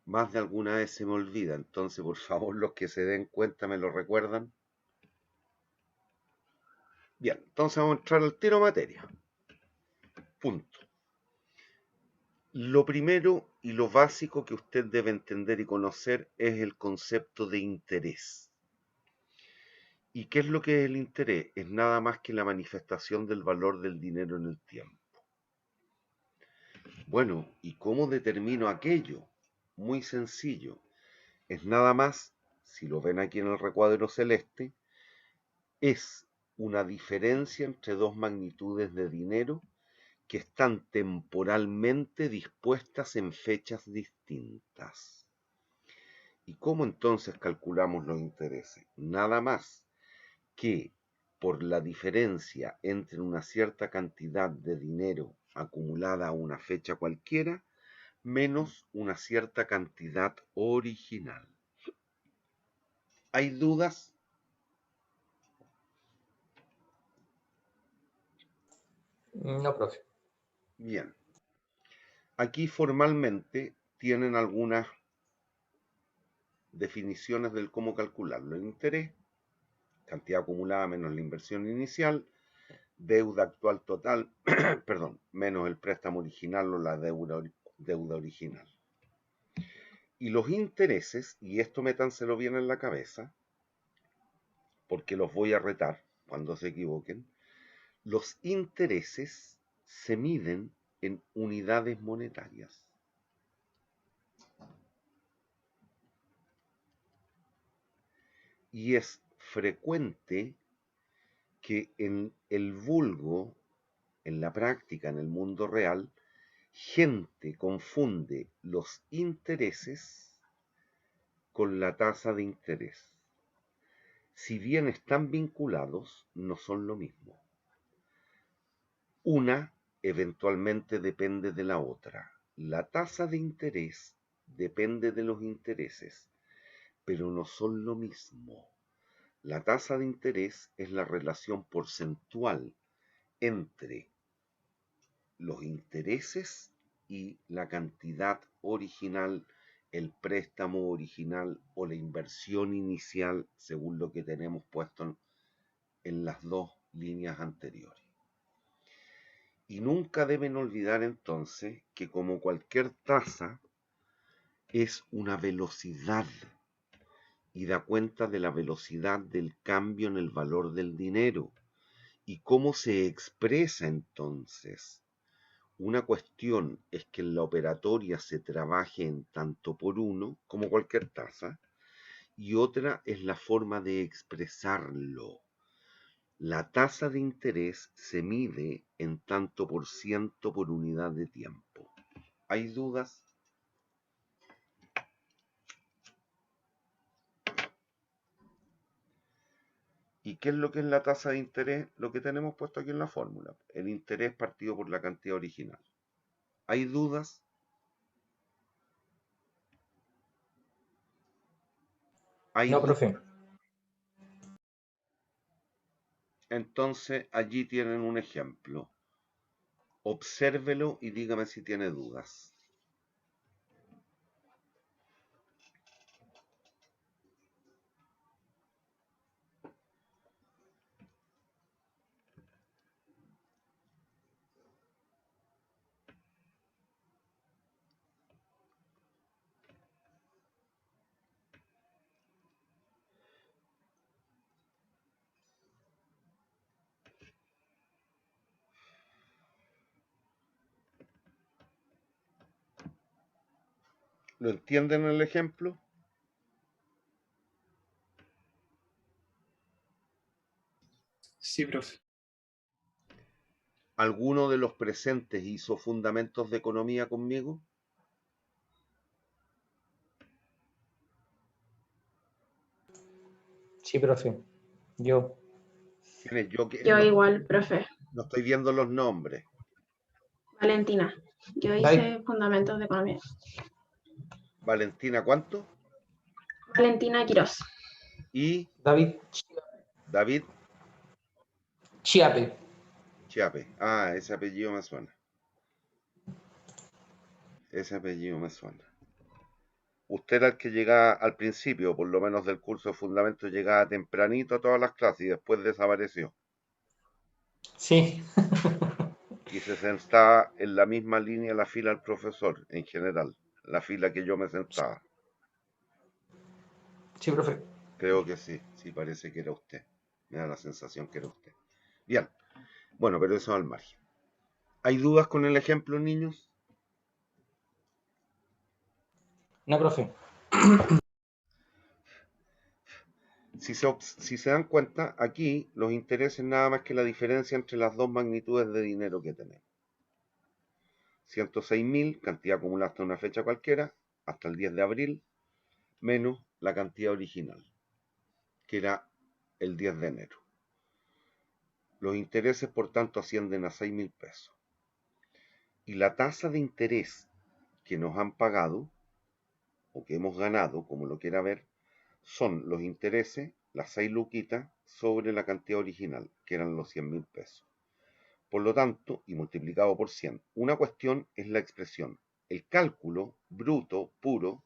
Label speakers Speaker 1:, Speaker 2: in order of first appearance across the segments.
Speaker 1: Más de alguna vez se me olvida, entonces por favor los que se den cuenta me lo recuerdan. Bien, entonces vamos a entrar al tiro materia. Punto. Lo primero y lo básico que usted debe entender y conocer es el concepto de interés. ¿Y qué es lo que es el interés? Es nada más que la manifestación del valor del dinero en el tiempo. Bueno, ¿y cómo determino aquello? Muy sencillo. Es nada más, si lo ven aquí en el recuadro celeste, es una diferencia entre dos magnitudes de dinero que están temporalmente dispuestas en fechas distintas. ¿Y cómo entonces calculamos los intereses? Nada más que por la diferencia entre una cierta cantidad de dinero acumulada a una fecha cualquiera menos una cierta cantidad original. ¿Hay dudas?
Speaker 2: No, profe.
Speaker 1: Bien. Aquí formalmente tienen algunas definiciones del cómo calcularlo. El interés, cantidad acumulada menos la inversión inicial, deuda actual total, perdón, menos el préstamo original o la deuda original. Y los intereses, y esto métanselo bien en la cabeza, porque los voy a retar cuando se equivoquen, los intereses se miden en unidades monetarias. Y es frecuente que en el vulgo, en la práctica, en el mundo real, gente confunde los intereses con la tasa de interés. Si bien están vinculados, no son lo mismo. Una eventualmente depende de la otra. La tasa de interés depende de los intereses, pero no son lo mismo. La tasa de interés es la relación porcentual entre los intereses y la cantidad original, el préstamo original o la inversión inicial, según lo que tenemos puesto en las dos líneas anteriores. Y nunca deben olvidar entonces que como cualquier tasa es una velocidad y da cuenta de la velocidad del cambio en el valor del dinero. ¿Y cómo se expresa entonces? Una cuestión es que en la operatoria se trabaje en tanto por uno, como cualquier tasa, y otra es la forma de expresarlo. La tasa de interés se mide en tanto por ciento por unidad de tiempo. ¿Hay dudas? ¿Y qué es lo que es la tasa de interés? Lo que tenemos puesto aquí en la fórmula. El interés partido por la cantidad original. ¿Hay dudas? ¿Hay
Speaker 2: No,
Speaker 1: dudas?
Speaker 2: profe.
Speaker 1: Entonces allí tienen un ejemplo. Obsérvelo y dígame si tiene dudas. ¿Lo entienden el ejemplo?
Speaker 3: Sí, profe.
Speaker 1: ¿Alguno de los presentes hizo fundamentos de economía conmigo?
Speaker 2: Sí, profe. Yo.
Speaker 1: ¿Quiénes? Yo que
Speaker 4: Yo
Speaker 1: no,
Speaker 4: igual, profe.
Speaker 1: no estoy viendo los nombres.
Speaker 4: Valentina. Yo
Speaker 2: David.
Speaker 4: hice fundamentos de economía.
Speaker 1: Valentina, ¿cuánto?
Speaker 4: Valentina Quirós.
Speaker 1: Y
Speaker 2: David
Speaker 1: David
Speaker 2: Chiape.
Speaker 1: Chiape. Ah, ese apellido me suena. Ese apellido me suena. usted era el que llegaba al principio, por lo menos del curso de fundamentos, llegaba tempranito a todas las clases y después desapareció.
Speaker 2: Sí.
Speaker 1: Y se sentaba en la misma línea la fila del profesor, en general, la fila que yo me sentaba.
Speaker 2: Sí, profe.
Speaker 1: Creo que sí, sí parece que era usted. Me da la sensación que era usted. Bien, bueno, pero eso al margen. ¿Hay dudas con el ejemplo, niños?
Speaker 2: No, profe.
Speaker 1: Si se dan cuenta, aquí los intereses nada más que la diferencia entre las dos magnitudes de dinero que tenemos. 106.000, cantidad acumulada hasta una fecha cualquiera, hasta el 10 de abril, menos la cantidad original, que era el 10 de enero. Los intereses, por tanto, ascienden a 6.000 pesos. Y la tasa de interés que nos han pagado, o que hemos ganado, como lo quiera ver, son los intereses, las 6 luquitas, sobre la cantidad original, que eran los 100.000 pesos. Por lo tanto, y multiplicado por 100, una cuestión es la expresión. El cálculo bruto, puro,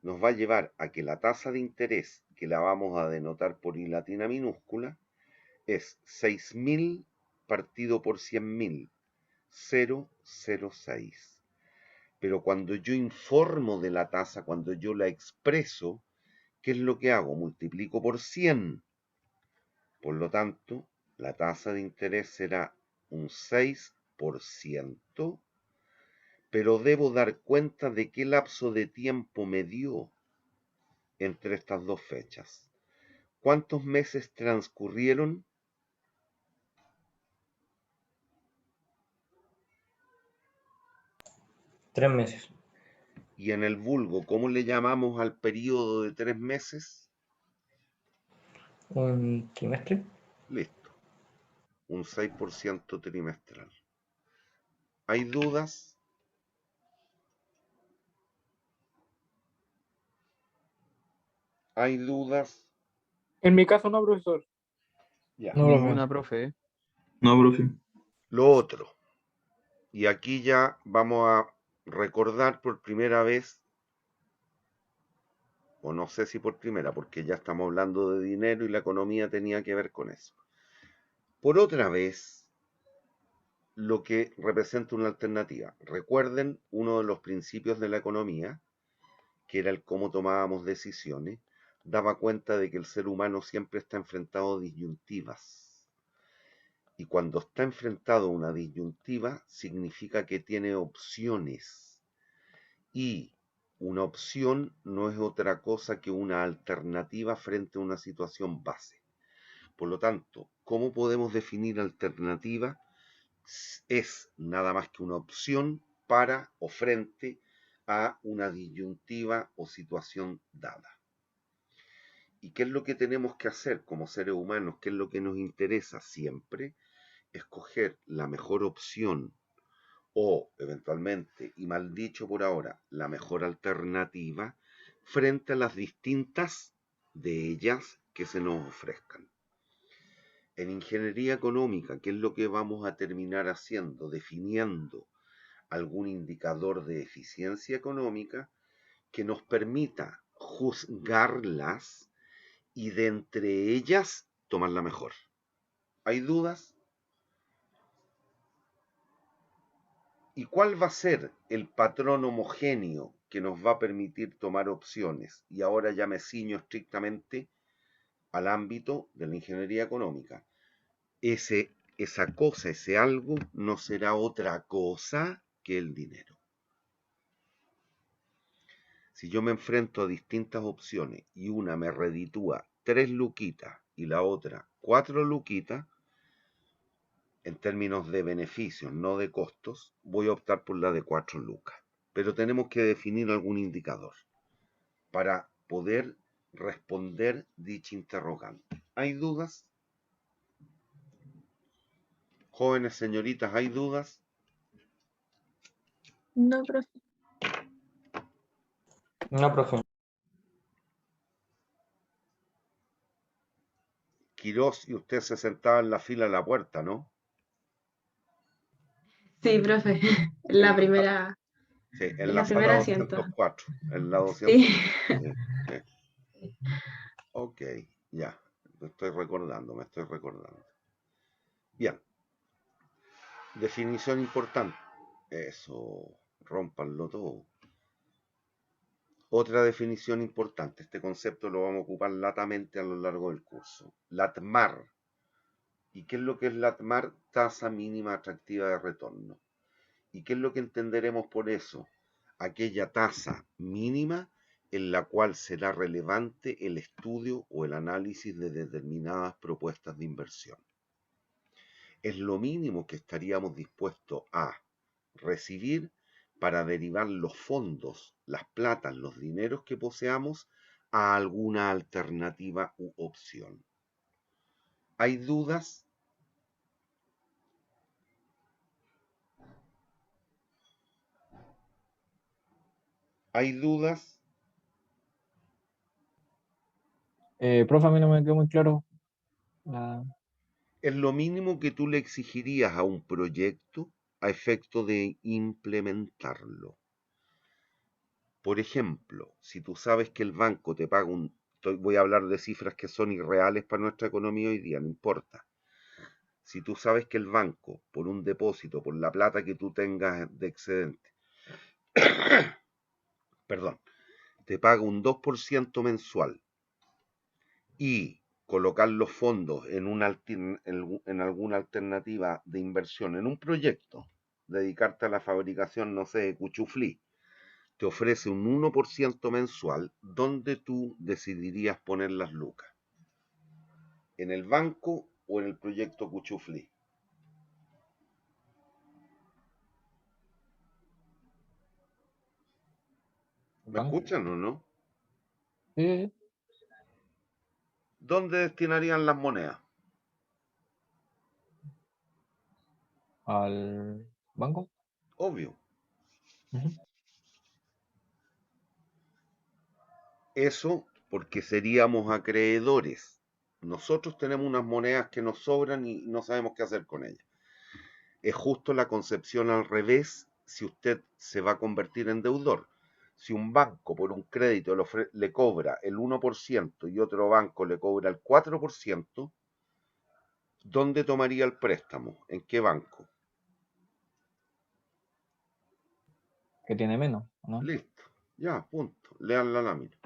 Speaker 1: nos va a llevar a que la tasa de interés, que la vamos a denotar por I latina minúscula, es 6.000 partido por 100.000, 0,06. Pero cuando yo informo de la tasa, cuando yo la expreso, ¿qué es lo que hago? Multiplico por 100. Por lo tanto, la tasa de interés será un 6%, pero debo dar cuenta de qué lapso de tiempo me dio entre estas dos fechas. ¿Cuántos meses transcurrieron?
Speaker 2: 3 meses.
Speaker 1: Y en el vulgo, ¿cómo le llamamos al periodo de 3 meses?
Speaker 2: ¿Un trimestre?
Speaker 1: Listo, un 6% trimestral. ¿Hay dudas? ¿Hay dudas?
Speaker 3: En mi caso no, profesor.
Speaker 1: Ya.
Speaker 2: No,
Speaker 5: Ninguna, profe. No, profe.
Speaker 1: Lo otro, y aquí ya vamos a recordar por primera vez, o no sé si por primera, porque ya estamos hablando de dinero y la economía tenía que ver con eso. Por otra vez, lo que representa una alternativa. Recuerden uno de los principios de la economía, que era el cómo tomábamos decisiones, daba cuenta de que el ser humano siempre está enfrentado a disyuntivas. Y cuando está enfrentado a una disyuntiva, significa que tiene opciones. Y una opción no es otra cosa que una alternativa frente a una situación base. Por lo tanto, ¿cómo podemos definir alternativa? Es nada más que una opción para o frente a una disyuntiva o situación dada. ¿Y qué es lo que tenemos que hacer como seres humanos? ¿Qué es lo que nos interesa siempre? Escoger la mejor opción o, eventualmente, y mal dicho por ahora, la mejor alternativa frente a las distintas de ellas que se nos ofrezcan. En ingeniería económica, ¿qué es lo que vamos a terminar haciendo? Definiendo algún indicador de eficiencia económica que nos permita juzgarlas y de entre ellas tomar la mejor. ¿Hay dudas? ¿Y cuál va a ser el patrón homogéneo que nos va a permitir tomar opciones? Y ahora ya me ciño estrictamente al ámbito de la ingeniería económica. Esa cosa, ese algo, no será otra cosa que el dinero. Si yo me enfrento a distintas opciones y una me reditúa 3 luquitas y la otra 4 luquitas, en términos de beneficios, no de costos, voy a optar por la de 4 lucas. Pero tenemos que definir algún indicador para poder responder dicha interrogante. ¿Hay dudas? Jóvenes señoritas, ¿hay dudas?
Speaker 4: No, profe.
Speaker 2: No, profe.
Speaker 1: Quirós y usted se sentaban en la fila a la puerta, ¿no?
Speaker 4: Sí, profe. La primera.
Speaker 1: Sí, en
Speaker 4: En
Speaker 1: la
Speaker 4: la
Speaker 1: sala
Speaker 4: primera asiento.
Speaker 1: 204, en la
Speaker 4: Sí.
Speaker 1: 200. Sí. Ok, ya, me estoy recordando. Bien, definición importante. Eso, rómpanlo todo. Otra definición importante, este concepto lo vamos a ocupar latamente a lo largo del curso. LATMAR. ¿Y qué es lo que es LATMAR? Tasa mínima atractiva de retorno. ¿Y qué es lo que entenderemos por eso? Aquella tasa mínima en la cual será relevante el estudio o el análisis de determinadas propuestas de inversión. Es lo mínimo que estaríamos dispuestos a recibir para derivar los fondos, las platas, los dineros que poseamos a alguna alternativa u opción. ¿Hay dudas? ¿Hay dudas?
Speaker 3: Profe, a mí no me quedó muy claro. La...
Speaker 1: Es lo mínimo que tú le exigirías a un proyecto a efecto de implementarlo. Por ejemplo, si tú sabes que el banco te paga voy a hablar de cifras que son irreales para nuestra economía hoy día, no importa. Si tú sabes que el banco, por un depósito, por la plata que tú tengas de excedente, perdón, te paga un 2% mensual y colocar los fondos en alguna alternativa de inversión, en un proyecto, dedicarte a la fabricación, no sé, de cuchuflí, te ofrece un 1% mensual, ¿dónde tú decidirías poner las lucas? ¿En el banco o en el proyecto cuchuflí? ¿Me
Speaker 3: banco.
Speaker 1: escuchan o no?
Speaker 3: Sí,
Speaker 1: ¿Dónde destinarían las monedas?
Speaker 3: al banco.
Speaker 1: Obvio.
Speaker 3: Ujú.
Speaker 1: Eso porque seríamos acreedores. Nosotros tenemos unas monedas que nos sobran y no sabemos qué hacer con ellas. Es justo la concepción al revés si usted se va a convertir en deudor. Si un banco por un crédito le cobra el 1% y otro banco le cobra el 4%, ¿dónde tomaría el préstamo? ¿En qué banco?
Speaker 3: Que tiene menos, ¿no?
Speaker 1: Listo. Ya, punto. Lean la lámina.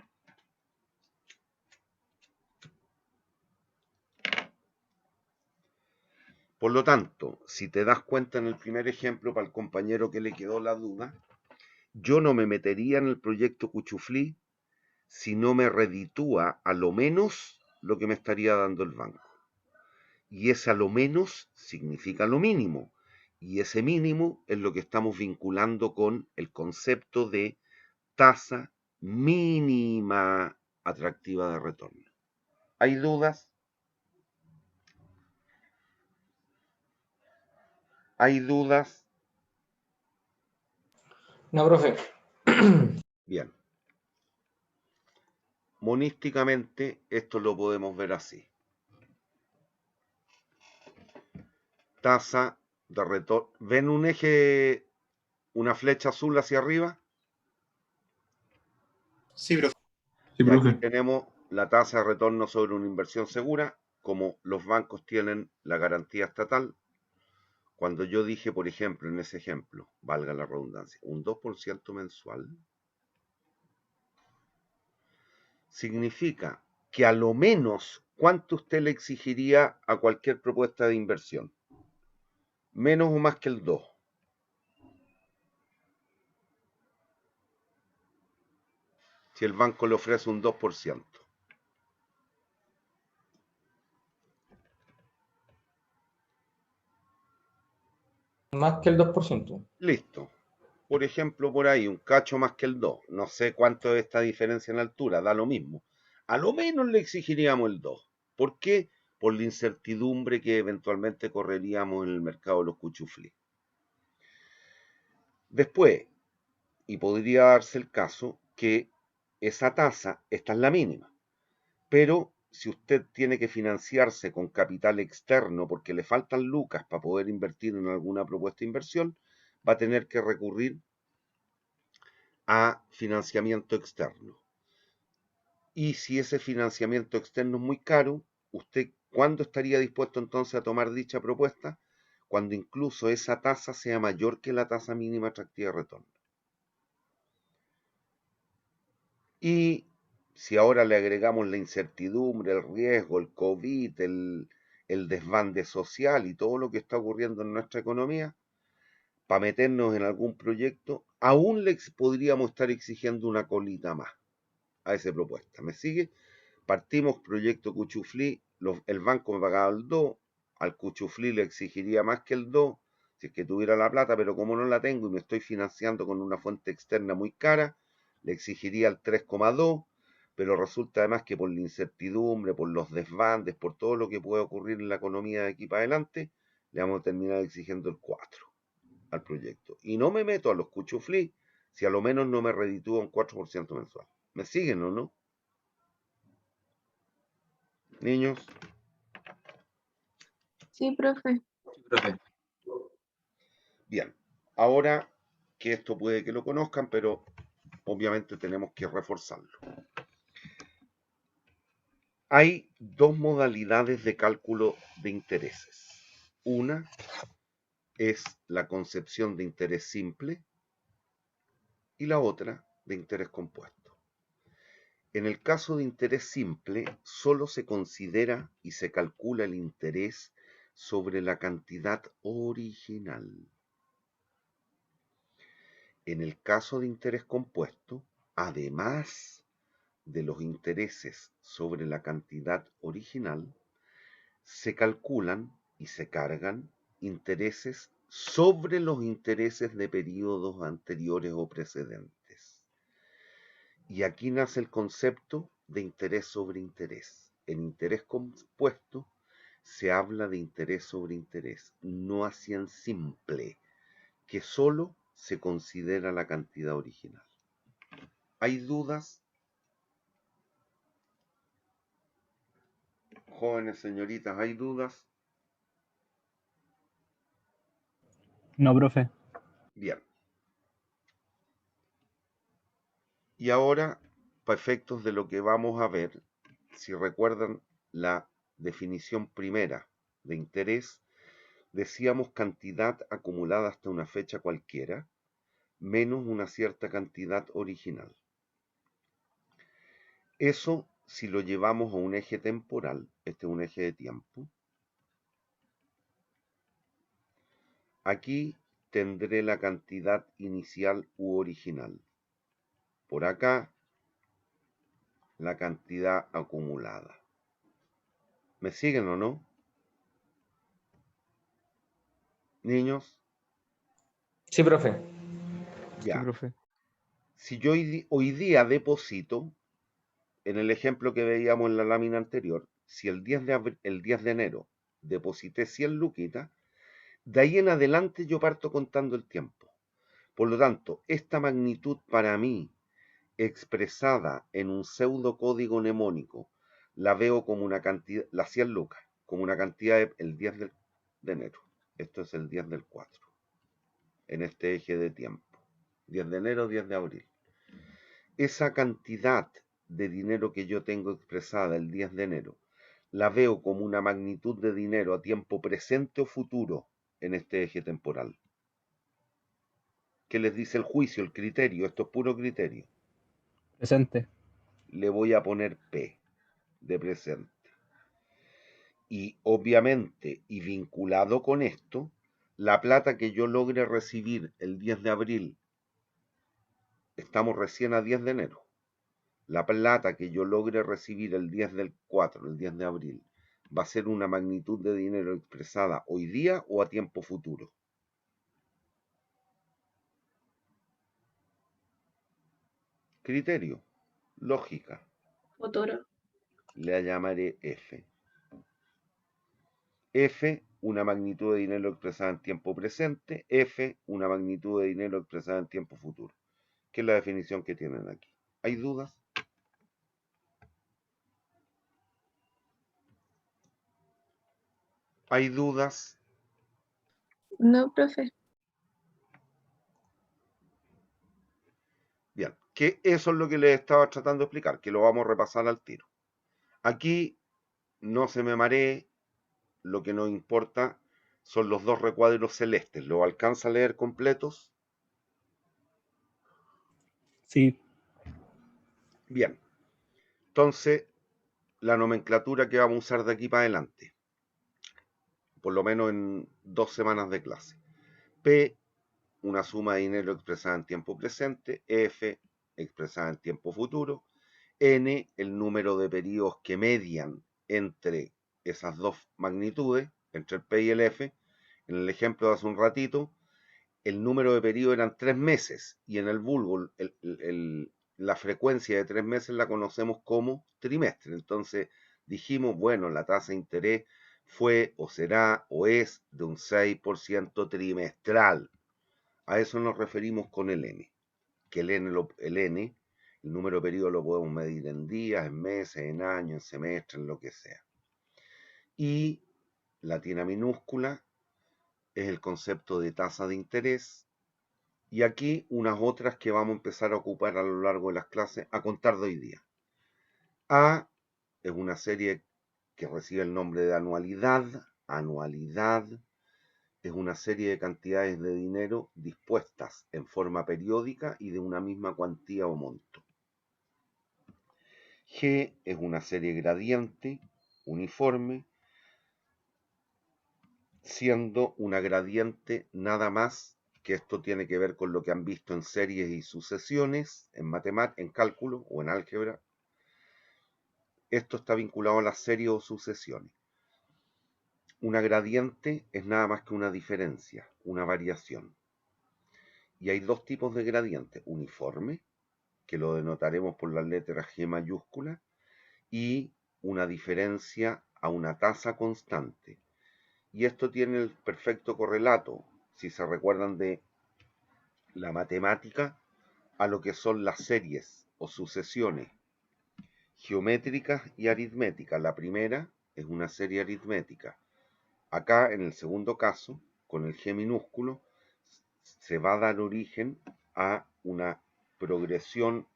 Speaker 1: Por lo tanto, si te das cuenta en el primer ejemplo, para el compañero que le quedó la duda, yo no me metería en el proyecto Cuchuflí si no me reditúa a lo menos lo que me estaría dando el banco. Y ese a lo menos significa lo mínimo. Y ese mínimo es lo que estamos vinculando con el concepto de tasa mínima atractiva de retorno. ¿Hay dudas? ¿Hay dudas?
Speaker 2: No, profe.
Speaker 1: Bien. Monísticamente esto lo podemos ver así. Tasa de retorno. ¿Ven un eje, una flecha azul hacia arriba?
Speaker 5: Sí, profe. Sí,
Speaker 1: Y aquí
Speaker 5: profe.
Speaker 1: tenemos la tasa de retorno sobre una inversión segura, como los bancos tienen la garantía estatal. Cuando yo dije, por ejemplo, en ese ejemplo, valga la redundancia, un 2% mensual, significa que a lo menos, ¿cuánto usted le exigiría a cualquier propuesta de inversión? ¿Menos o más que el 2? Si el banco le ofrece un 2%.
Speaker 2: Más que el 2%.
Speaker 1: Listo. Por ejemplo, por ahí, un cacho más que el 2. No sé cuánto es esta diferencia en altura, da lo mismo. A lo menos le exigiríamos el 2. ¿Por qué? Por la incertidumbre que eventualmente correríamos en el mercado de los cuchuflí. Después, y podría darse el caso que esa tasa, esta es la mínima, pero si usted tiene que financiarse con capital externo porque le faltan lucas para poder invertir en alguna propuesta de inversión, va a tener que recurrir a financiamiento externo. Y si ese financiamiento externo es muy caro, ¿usted cuándo estaría dispuesto entonces a tomar dicha propuesta? Cuando incluso esa tasa sea mayor que la tasa mínima atractiva de retorno. Y si ahora le agregamos la incertidumbre, el riesgo, el COVID, el desbande social y todo lo que está ocurriendo en nuestra economía, para meternos en algún proyecto, aún le podríamos estar exigiendo una colita más a esa propuesta. ¿Me sigue? Partimos proyecto Cuchuflí, el banco me pagaba el 2, al Cuchuflí le exigiría más que el 2, si es que tuviera la plata, pero como no la tengo y me estoy financiando con una fuente externa muy cara, le exigiría el 3,2, pero resulta además que por la incertidumbre, por los desbandes, por todo lo que puede ocurrir en la economía de aquí para adelante, le vamos a terminar exigiendo el 4 al proyecto. Y no me meto a los Cuchuflí si a lo menos no me reditúa un 4% mensual. ¿Me siguen o no? Niños.
Speaker 4: Sí, profe.
Speaker 5: Sí, profe.
Speaker 1: Bien, ahora que esto puede que lo conozcan, pero obviamente tenemos que reforzarlo. Hay dos modalidades de cálculo de intereses. Una es la concepción de interés simple y la otra de interés compuesto. En el caso de interés simple, solo se considera y se calcula el interés sobre la cantidad original. En el caso de interés compuesto, además de los intereses sobre la cantidad original, se calculan y se cargan intereses sobre los intereses de periodos anteriores o precedentes. Y aquí nace el concepto de interés sobre interés. En interés compuesto se habla de interés sobre interés, no así en simple, que solo se considera la cantidad original. ¿Hay dudas? Jóvenes señoritas, ¿hay dudas?
Speaker 3: No, profe.
Speaker 1: Bien. Y ahora, para efectos de lo que vamos a ver, si recuerdan la definición primera de interés, decíamos cantidad acumulada hasta una fecha cualquiera, menos una cierta cantidad original. Eso, si lo llevamos a un eje temporal, este es un eje de tiempo, aquí tendré la cantidad inicial u original. Por acá, la cantidad acumulada. ¿Me siguen o no? Niños,
Speaker 2: Sí, profe.
Speaker 5: Sí,
Speaker 1: ya.
Speaker 5: profe.
Speaker 1: Si yo hoy día deposito, en el ejemplo que veíamos en la lámina anterior, si el 10 de enero deposité 100 luquitas, de ahí en adelante yo parto contando el tiempo. Por lo tanto, esta magnitud para mí, expresada en un pseudo código mnemónico, la veo como una cantidad, las 100 lucas, como una cantidad el 10 de enero. Esto es el 10 del 4, en este eje de tiempo. 10 de enero, 10 de abril. Esa cantidad de dinero que yo tengo expresada el 10 de enero, la veo como una magnitud de dinero a tiempo presente o futuro en este eje temporal. ¿Qué les dice el juicio, el criterio? Esto es puro criterio.
Speaker 3: Presente.
Speaker 1: Le voy a poner P de presente. Y obviamente, y vinculado con esto, la plata que yo logre recibir el 10 de abril, estamos recién a 10 de enero, la plata que yo logre recibir el 10 del 4, el 10 de abril, va a ser una magnitud de dinero expresada hoy día o a tiempo futuro. Criterio, lógica,
Speaker 4: Futuro.
Speaker 1: le llamaré F. F, una magnitud de dinero expresada en tiempo presente. F, una magnitud de dinero expresada en tiempo futuro. ¿Qué es la definición que tienen aquí? ¿Hay dudas? ¿Hay dudas?
Speaker 4: No, profe.
Speaker 1: Bien. Que eso es lo que les estaba tratando de explicar, que lo vamos a repasar al tiro. Aquí no se me maree, lo que nos importa son los dos recuadros celestes. ¿Lo alcanza a leer completos?
Speaker 3: Sí.
Speaker 1: Bien. Entonces, la nomenclatura que vamos a usar de aquí para adelante, por lo menos en 2 semanas de clase. P, una suma de dinero expresada en tiempo presente. F, expresada en tiempo futuro. N, el número de periodos que median entre esas dos magnitudes, entre el P y el F. En el ejemplo de hace un ratito, el número de periodos eran 3 meses y en el vulgo la frecuencia de 3 meses la conocemos como trimestre. Entonces dijimos, bueno, la tasa de interés fue o será o es de un 6% trimestral. A eso nos referimos con el N. Que el N, el número de periodos lo podemos medir en días, en meses, en años, en semestres, en lo que sea. Y latina minúscula es el concepto de tasa de interés. Y aquí unas otras que vamos a empezar a ocupar a lo largo de las clases a contar de hoy día. A es una serie que recibe el nombre de anualidad. Anualidad es una serie de cantidades de dinero dispuestas en forma periódica y de una misma cuantía o monto. G es una serie gradiente, uniforme, siendo una gradiente nada más que esto tiene que ver con lo que han visto en series y sucesiones, en matemáticas, en cálculo o en álgebra. Esto está vinculado a las series o sucesiones. Una gradiente es nada más que una diferencia, una variación. Y hay dos tipos de gradiente: uniforme, que lo denotaremos por las letras G mayúscula, y una diferencia a una tasa constante. Y esto tiene el perfecto correlato, si se recuerdan de la matemática, a lo que son las series o sucesiones geométricas y aritméticas. La primera es una serie aritmética. Acá, en el segundo caso, con el G minúsculo, se va a dar origen a una progresión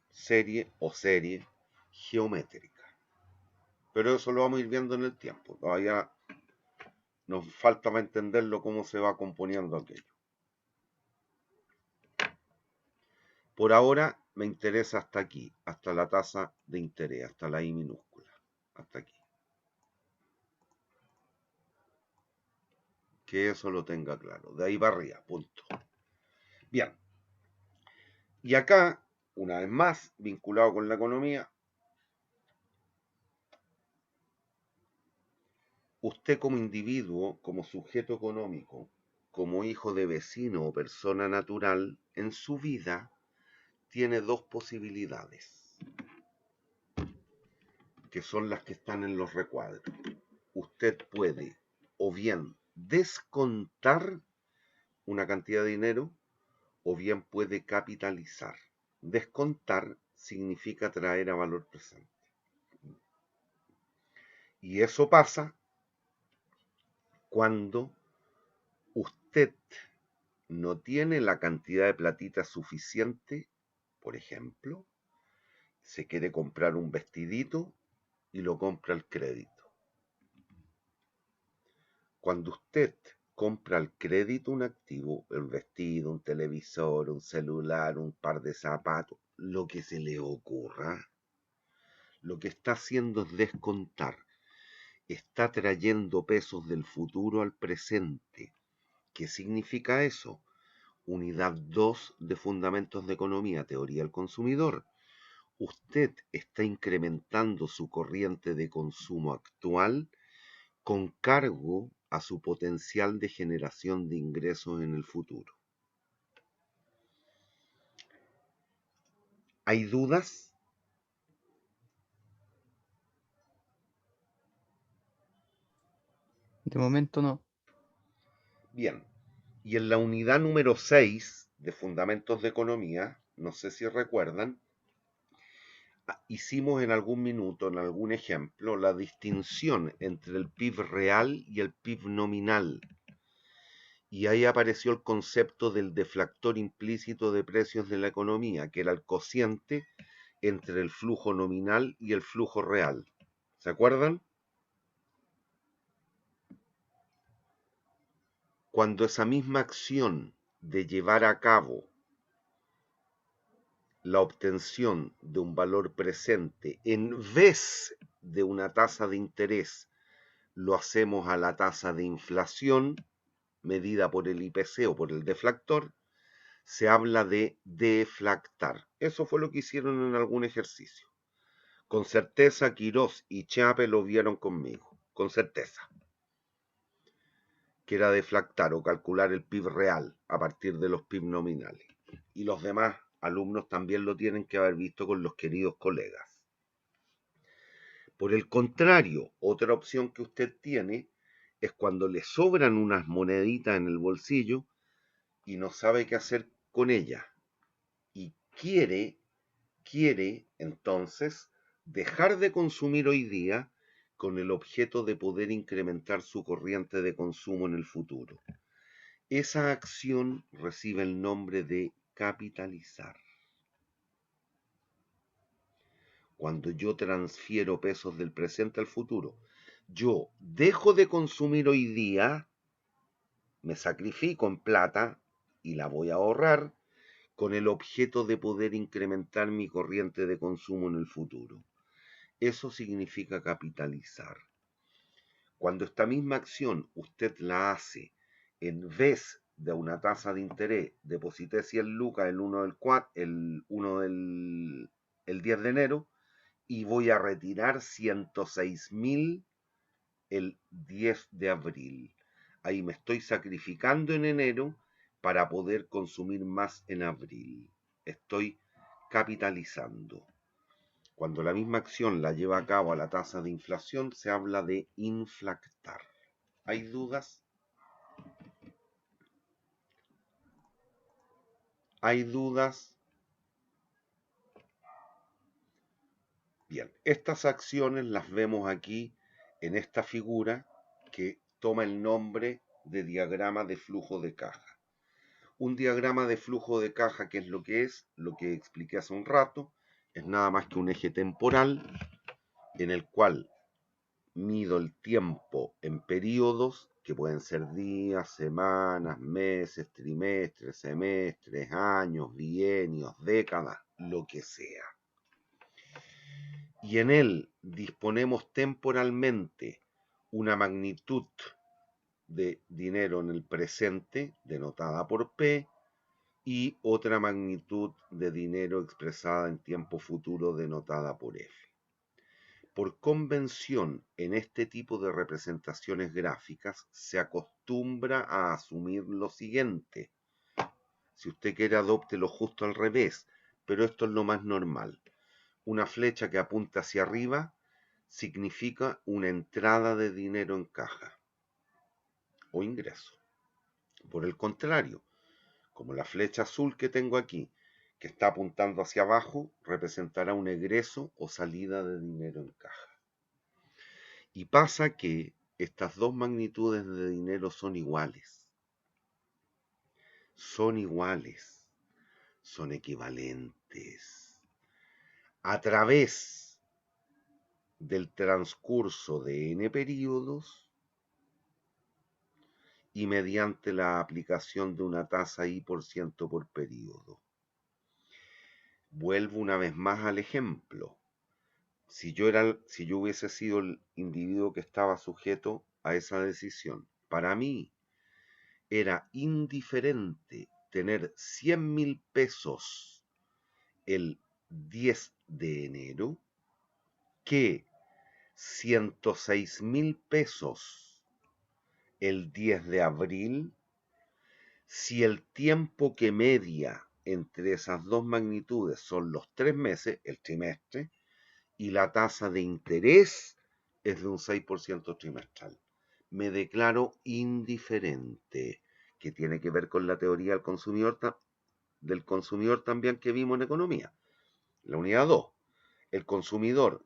Speaker 1: serie o serie geométrica. Pero eso lo vamos a ir viendo en el tiempo. Todavía nos falta para entenderlo cómo se va componiendo aquello. Por ahora me interesa hasta aquí, hasta la tasa de interés, hasta la I minúscula, hasta aquí. Que eso lo tenga claro. De ahí para arriba, punto. Bien. Y acá, una vez más, vinculado con la economía, usted como individuo, como sujeto económico, como hijo de vecino o persona natural, en su vida tiene dos posibilidades, que son las que están en los recuadros. Usted puede o bien descontar una cantidad de dinero o bien puede capitalizar. Descontar significa traer a valor presente. Y eso pasa cuando usted no tiene la cantidad de platita suficiente. Por ejemplo, se quiere comprar un vestidito y lo compra al crédito. Cuando usted compra al crédito un activo, un vestido, un televisor, un celular, un par de zapatos, lo que se le ocurra, lo que está haciendo es descontar. Está trayendo pesos del futuro al presente. ¿Qué significa eso? Unidad 2 de Fundamentos de Economía, Teoría del Consumidor. Usted está incrementando su corriente de consumo actual con cargo a su potencial de generación de ingresos en el futuro. ¿Hay dudas?
Speaker 5: De momento no.
Speaker 1: Bien. Y en la unidad número 6 de Fundamentos de Economía, no sé si recuerdan, hicimos en algún minuto, en algún ejemplo, la distinción entre el PIB real y el PIB nominal. Y ahí apareció el concepto del deflactor implícito de precios de la economía, que era el cociente entre el flujo nominal y el flujo real. ¿Se acuerdan? Cuando esa misma acción de llevar a cabo la obtención de un valor presente en vez de una tasa de interés lo hacemos a la tasa de inflación medida por el IPC o por el deflactor, se habla de deflactar. Eso fue lo que hicieron en algún ejercicio. Con certeza Quirós y Chape lo vieron conmigo, con certeza. Que era deflactar o calcular el PIB real a partir de los PIB nominales. Y los demás alumnos también lo tienen que haber visto con los queridos colegas. Por el contrario, otra opción que usted tiene es cuando le sobran unas moneditas en el bolsillo y no sabe qué hacer con ellas. Y quiere entonces dejar de consumir hoy día con el objeto de poder incrementar su corriente de consumo en el futuro. Esa acción recibe el nombre de capitalizar. Cuando yo transfiero pesos del presente al futuro, yo dejo de consumir hoy día, me sacrifico en plata y la voy a ahorrar con el objeto de poder incrementar mi corriente de consumo en el futuro. Eso significa capitalizar. Cuando esta misma acción usted la hace en vez de una tasa de interés, deposité 100 lucas el 10 de enero y voy a retirar 106.000 el 10 de abril. Ahí me estoy sacrificando en enero para poder consumir más en abril. Estoy capitalizando. Cuando la misma acción la lleva a cabo a la tasa de inflación, se habla de inflactar. ¿Hay dudas? ¿Hay dudas? Bien, estas acciones las vemos aquí en esta figura que toma el nombre de diagrama de flujo de caja. Un diagrama de flujo de caja, ¿qué es lo que es? Lo que expliqué hace un rato, es nada más que un eje temporal en el cual mido el tiempo en periodos, que pueden ser días, semanas, meses, trimestres, semestres, años, bienios, décadas, lo que sea. Y en él disponemos temporalmente una magnitud de dinero en el presente, denotada por P, y otra magnitud de dinero expresada en tiempo futuro, denotada por F. Por convención, en este tipo de representaciones gráficas se acostumbra a asumir lo siguiente. Si usted quiere, adóptelo justo al revés, pero esto es lo más normal. Una flecha que apunta hacia arriba significa una entrada de dinero en caja o ingreso. Por el contrario, como la flecha azul que tengo aquí, que está apuntando hacia abajo, representará un egreso o salida de dinero en caja. Y pasa que estas dos magnitudes de dinero son iguales. Son iguales. Son equivalentes. A través del transcurso de n periodos y mediante la aplicación de una tasa I% por periodo. Vuelvo una vez más al ejemplo. Si yo hubiese sido el individuo que estaba sujeto a esa decisión, para mí era indiferente tener 100.000 pesos el 10 de enero que 106.000 pesos el 10 de abril, si el tiempo que media entre esas dos magnitudes son los 3 meses, el trimestre, y la tasa de interés es de un 6% trimestral. Me declaro indiferente, que tiene que ver con la teoría del consumidor también que vimos en economía. La unidad 2, el consumidor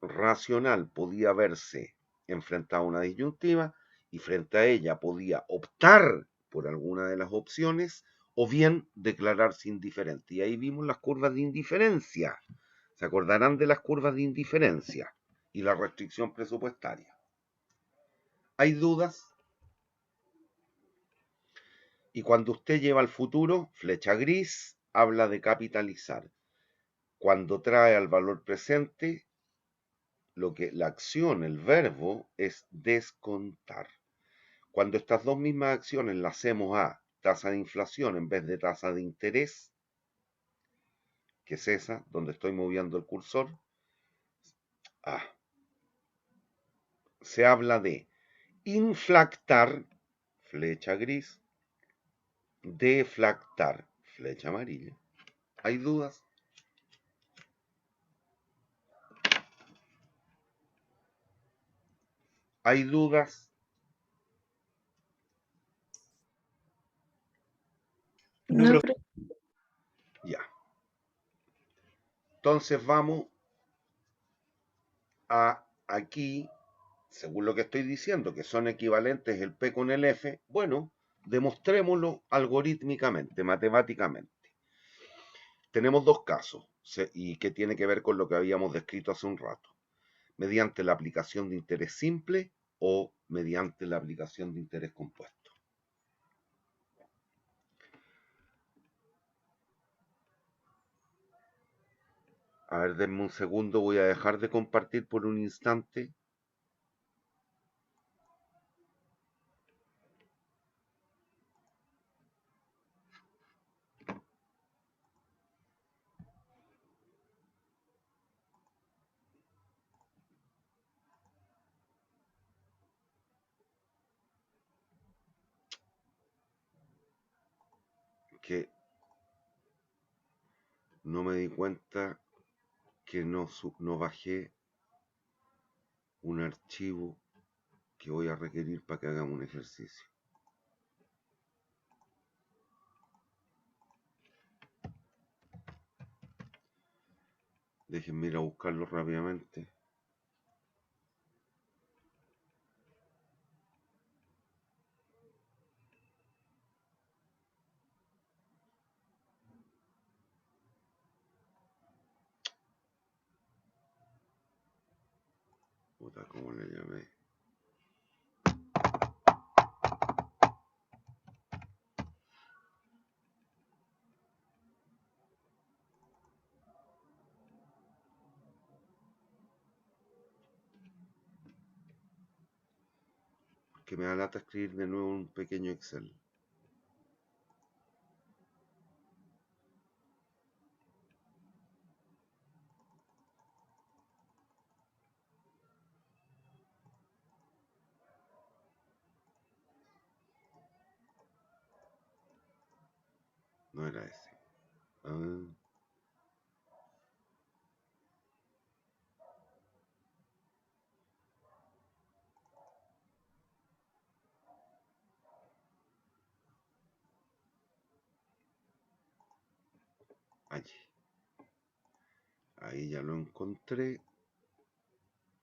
Speaker 1: racional podía verse enfrentado a una disyuntiva y frente a ella podía optar por alguna de las opciones o bien declararse indiferente. Y ahí vimos las curvas de indiferencia. Se acordarán de las curvas de indiferencia y la restricción presupuestaria. ¿Hay dudas? Y cuando usted lleva al futuro, flecha gris, habla de capitalizar. Cuando trae al valor presente, la acción, el verbo, es descontar. Cuando estas dos mismas acciones las hacemos a tasa de inflación en vez de tasa de interés, que es esa, donde estoy moviendo el cursor, se habla de inflactar, flecha gris, deflactar, flecha amarilla. ¿Hay dudas? ¿Hay dudas?
Speaker 4: No, profe.
Speaker 1: Ya. Entonces vamos a aquí, según lo que estoy diciendo, que son equivalentes el P con el F. Bueno, demostrémoslo algorítmicamente, matemáticamente. Tenemos dos casos, y que tiene que ver con lo que habíamos descrito hace un rato. Mediante la aplicación de interés simple o mediante la aplicación de interés compuesto. A ver, denme un segundo, voy a dejar de compartir por un instante. Que no me di cuenta que no bajé un archivo que voy a requerir para que hagamos un ejercicio. Déjenme ir a buscarlo rápidamente. Puta, ¿cómo le llamé? Que me da lata escribir de nuevo un pequeño Excel. No era ese. Allí. Ahí ya lo encontré.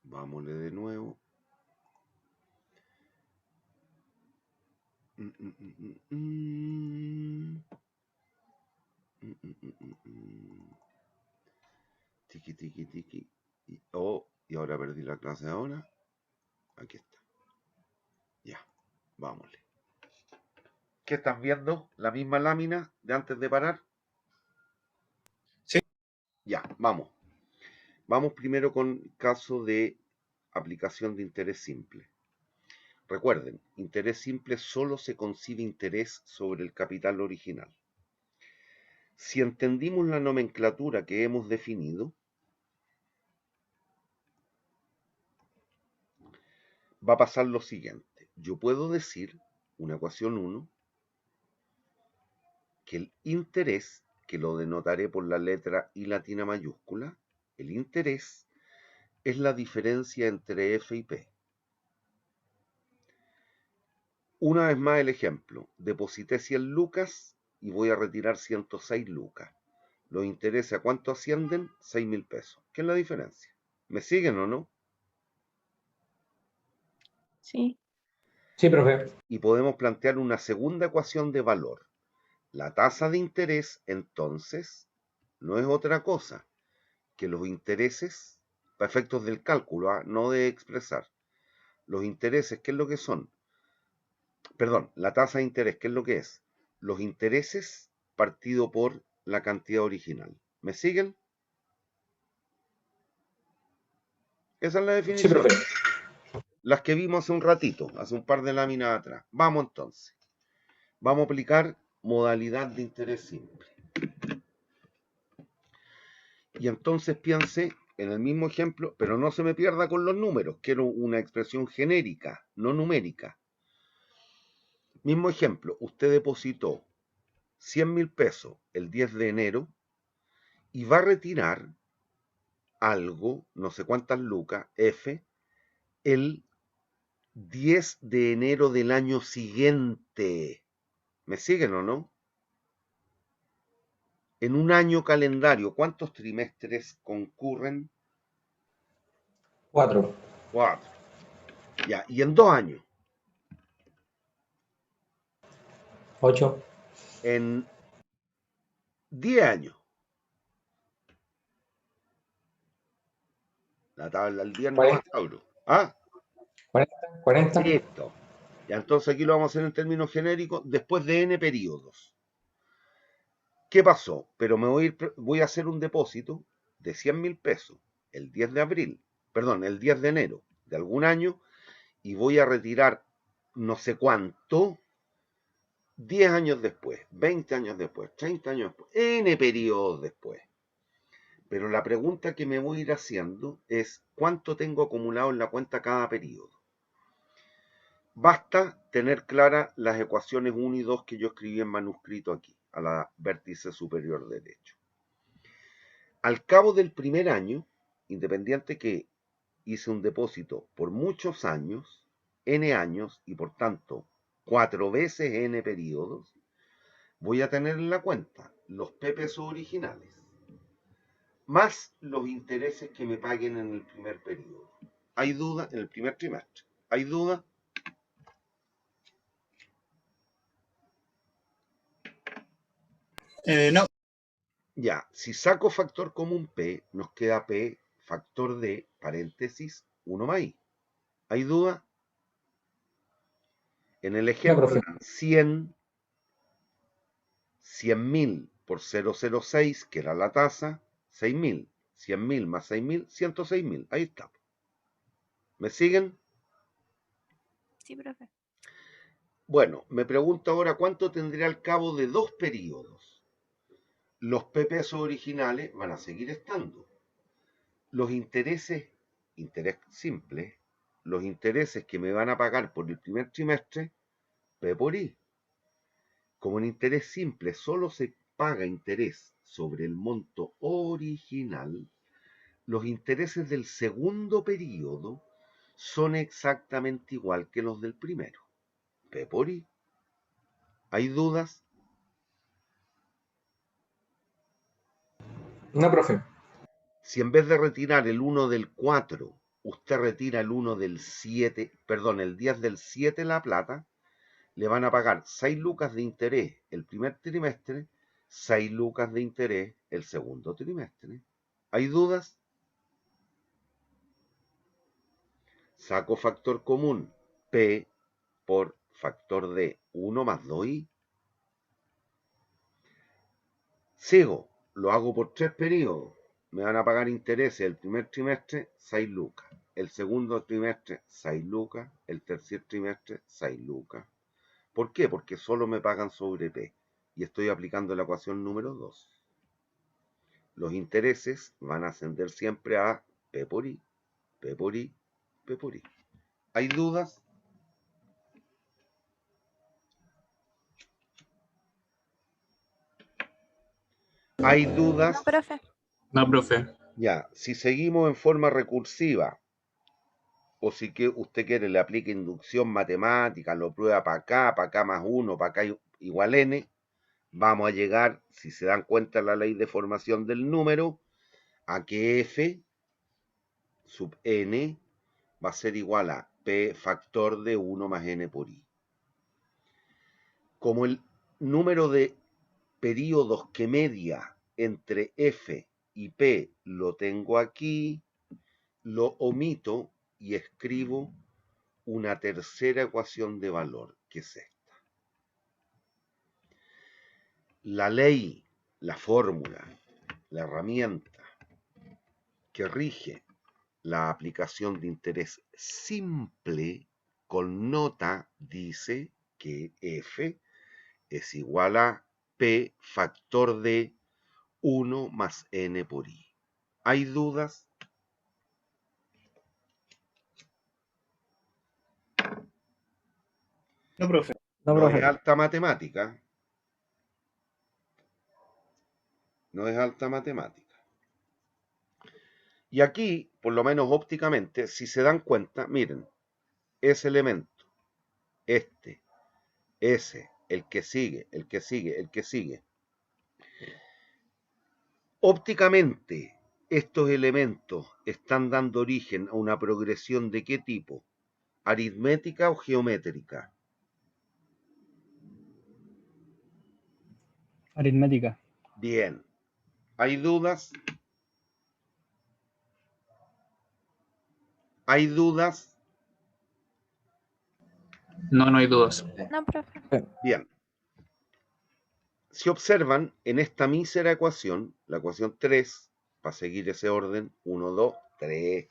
Speaker 1: Vámonos de nuevo. Tiki, tiki, tiki. Y ahora perdí la clase ahora. Aquí está. Ya, vámonos. ¿Qué están viendo? ¿La misma lámina de antes de parar?
Speaker 2: Sí.
Speaker 1: Ya, vamos. Vamos primero con caso de aplicación de interés simple. Recuerden, interés simple solo se concibe interés sobre el capital original. Si entendimos la nomenclatura que hemos definido, va a pasar lo siguiente. Yo puedo decir, una ecuación 1, que el interés, que lo denotaré por la letra I latina mayúscula, el interés es la diferencia entre F y P. Una vez más el ejemplo. Deposité 100 lucas y voy a retirar 106 lucas. Los intereses, ¿a cuánto ascienden? 6.000 pesos. ¿Qué es la diferencia? ¿Me siguen o no?
Speaker 4: Sí.
Speaker 3: Sí, profe.
Speaker 1: Y podemos plantear una segunda ecuación de valor. La tasa de interés, entonces, no es otra cosa que los intereses, para efectos del cálculo, no de expresar. Los intereses, ¿qué es lo que son? Perdón, la tasa de interés, ¿qué es lo que es? Los intereses partido por la cantidad original. ¿Me siguen? Esa es la
Speaker 3: Sí,
Speaker 1: definición.
Speaker 3: profe.
Speaker 1: Las que vimos hace un ratito, hace un par de láminas atrás. Vamos entonces. Vamos a aplicar modalidad de interés simple. Y entonces piense en el mismo ejemplo, pero no se me pierda con los números. Quiero una expresión genérica, no numérica. Mismo ejemplo, usted depositó 100.000 pesos el 10 de enero y va a retirar algo, no sé cuántas lucas, F, el 10 de enero del año siguiente. ¿Me siguen o no? En un año calendario, ¿cuántos trimestres concurren?
Speaker 3: 4.
Speaker 1: 4. Ya, y en 2 años.
Speaker 3: 8.
Speaker 1: En 10 años. La tabla del 10 no va,
Speaker 3: 40.
Speaker 1: cabro. ¿Ah?
Speaker 3: 40.
Speaker 1: Listo. Ya, entonces aquí lo vamos a hacer en términos genéricos después de n periodos. ¿Qué pasó? Pero voy a hacer un depósito de 100.000 pesos el 10 de abril, perdón, el 10 de enero de algún año y voy a retirar no sé cuánto 10 años después, 20 años después, 30 años después, n periodos después. Pero la pregunta que me voy a ir haciendo es ¿cuánto tengo acumulado en la cuenta cada periodo? Basta tener claras las ecuaciones 1 y 2 que yo escribí en manuscrito aquí, a la vértice superior derecho. Al cabo del primer año, independiente que hice un depósito por muchos años, n años, y por tanto 4 veces n periodos, voy a tener en la cuenta los P pesos originales, más los intereses que me paguen en el primer periodo. ¿Hay duda? En el primer trimestre. ¿Hay duda?
Speaker 2: No.
Speaker 1: Ya, si saco factor común P, nos queda P factor de paréntesis 1 más I. ¿Hay duda? En el
Speaker 3: No,
Speaker 1: ejemplo
Speaker 3: profe.
Speaker 1: 100.000 por 0,06, que era la tasa, 6.000. 100.000 más 6.000, 106.000. Ahí está. ¿Me siguen?
Speaker 4: Sí, profe.
Speaker 1: Bueno, me pregunto ahora cuánto tendré al cabo de 2 periodos. Los P pesos originales van a seguir estando. Los intereses, interés simple, los intereses que me van a pagar por el primer trimestre, P por I. Como en interés simple solo se paga interés sobre el monto original, los intereses del segundo periodo son exactamente igual que los del primero. P por I. ¿Hay dudas?
Speaker 3: No, profe.
Speaker 1: Si en vez de retirar el 1 del 4, usted retira el 1 del 7, perdón, el 10 del 7 la plata, le van a pagar 6 lucas de interés el primer trimestre, 6 lucas de interés el segundo trimestre. ¿Hay dudas? Saco factor común, P por factor de 1 más 2i. Sigo, lo hago por 3 periodos. Me van a pagar intereses el primer trimestre, 6 lucas. El segundo trimestre, 6 lucas. El tercer trimestre, 6 lucas. ¿Por qué? Porque solo me pagan sobre P. Y estoy aplicando la ecuación número 2. Los intereses van a ascender siempre a P por I, P por I, P por I. ¿Hay dudas? ¿Hay dudas?
Speaker 4: No, profe.
Speaker 5: No, profe.
Speaker 1: Ya, si seguimos en forma recursiva, o si que usted quiere le aplique inducción matemática, lo prueba para acá más 1, para acá igual n, vamos a llegar, si se dan cuenta la ley de formación del número, a que f sub n va a ser igual a P factor de 1 más N por I. Como el número de periodos que media entre F y P lo tengo aquí, lo omito y escribo una tercera ecuación de valor, que es esta. La ley, la fórmula, la herramienta que rige la aplicación de interés simple con nota dice que F es igual a P factor de 1 más N por I. ¿Hay dudas?
Speaker 2: No, profe.
Speaker 3: No,
Speaker 1: No es
Speaker 3: profe.
Speaker 1: alta matemática. No es alta matemática. Y aquí, por lo menos ópticamente, si se dan cuenta, miren, ese elemento, ese, el que sigue, el que sigue, el que sigue. Ópticamente, estos elementos están dando origen a una progresión ¿de qué tipo? ¿Aritmética o geométrica?
Speaker 3: Aritmética.
Speaker 1: Bien. ¿Hay dudas? ¿Hay dudas?
Speaker 5: No, no hay dudas.
Speaker 4: No, profe.
Speaker 1: Bien. Si observan, en esta mísera ecuación, la ecuación 3, para seguir ese orden, 1, 2, 3.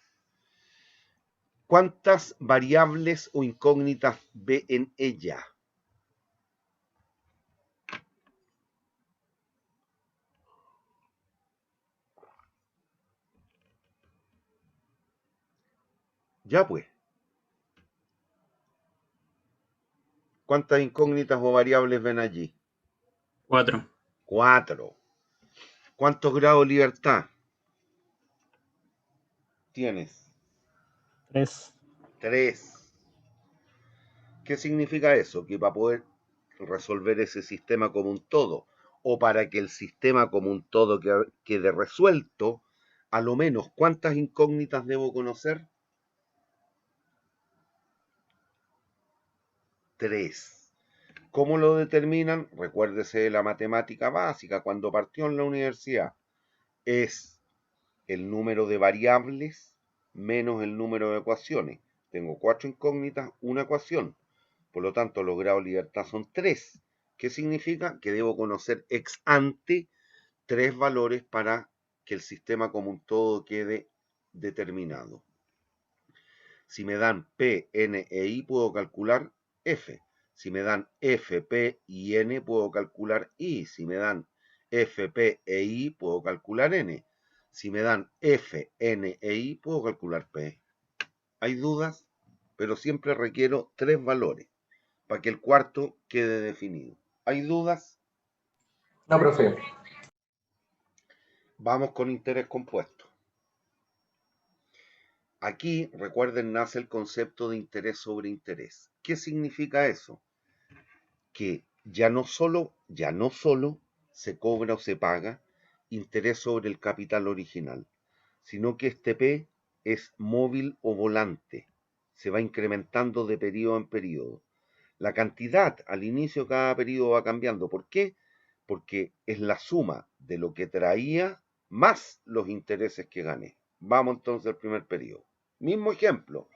Speaker 1: ¿Cuántas variables o incógnitas ve en ella? Ya pues. ¿Cuántas incógnitas o variables ven allí?
Speaker 5: 4.
Speaker 1: 4. ¿Cuántos grados de libertad tienes?
Speaker 3: 3.
Speaker 1: 3. ¿Qué significa eso? Que para poder resolver ese sistema como un todo, o para que el sistema como un todo quede resuelto, a lo menos, ¿cuántas incógnitas debo conocer? 3. ¿Cómo lo determinan? Recuérdese de la matemática básica cuando partió en la universidad. Es el número de variables menos el número de ecuaciones. Tengo 4 incógnitas, una ecuación. Por lo tanto, los grados de libertad son 3. ¿Qué significa? Que debo conocer ex ante 3 valores para que el sistema como un todo quede determinado. Si me dan P, N e I, puedo calcular F. Si me dan F, P y N, puedo calcular I. Si me dan F, P e I, puedo calcular N. Si me dan F, N e I, puedo calcular P. ¿Hay dudas? Pero siempre requiero 3 valores para que el cuarto quede definido. ¿Hay dudas?
Speaker 3: No, profe.
Speaker 1: Vamos con interés compuesto. Aquí, recuerden, nace el concepto de interés sobre interés. ¿Qué significa eso? Que ya no solo se cobra o se paga interés sobre el capital original, sino que este P es móvil o volante, se va incrementando de periodo en periodo. La cantidad al inicio de cada periodo va cambiando. ¿Por qué? Porque es la suma de lo que traía más los intereses que gané. Vamos entonces al primer periodo. Mismo ejemplo,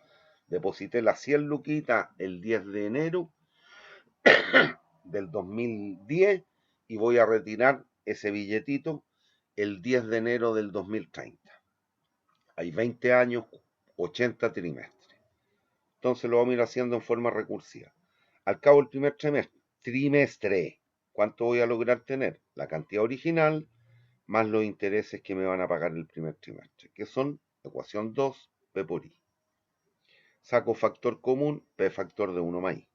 Speaker 1: deposité las 100 luquitas el 10 de enero del 2010 y voy a retirar ese billetito el 10 de enero del 2030. Hay 20 años, 80 trimestres. Entonces lo vamos a ir haciendo en forma recursiva. Al cabo del primer trimestre, ¿cuánto voy a lograr tener? La cantidad original más los intereses que me van a pagar el primer trimestre, que son ecuación 2, P por I. Saco factor común, P factor de 1 más I.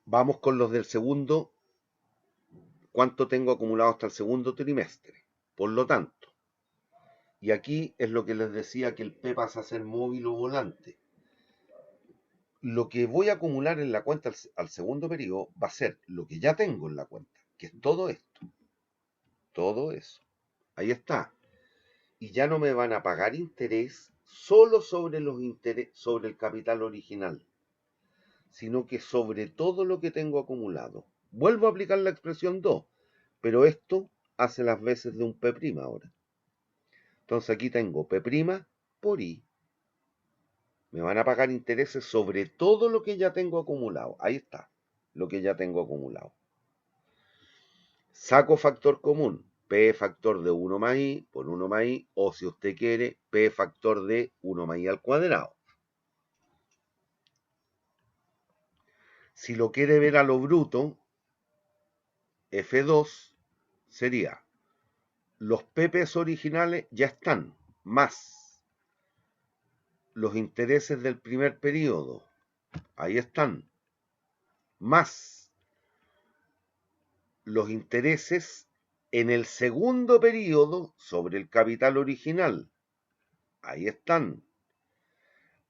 Speaker 1: Vamos con los del segundo. ¿Cuánto tengo acumulado hasta el segundo trimestre? Por lo tanto, y aquí es lo que les decía que el P pasa a ser móvil o volante. Lo que voy a acumular en la cuenta al segundo periodo va a ser lo que ya tengo en la cuenta, que es todo esto. Todo eso. Ahí está. Y ya no me van a pagar interés solo sobre sobre el capital original, sino que sobre todo lo que tengo acumulado. Vuelvo a aplicar la expresión 2, pero esto hace las veces de un P' ahora. Entonces aquí tengo P' por I. Me van a pagar intereses sobre todo lo que ya tengo acumulado. Ahí está, lo que ya tengo acumulado. Saco factor común, P factor de 1 más I por 1 más I, o si usted quiere, P factor de 1 más I al cuadrado. Si lo quiere ver a lo bruto, F2 sería, los PPs originales ya están, más los intereses del primer periodo, ahí están, más los intereses en el segundo periodo sobre el capital original, ahí están,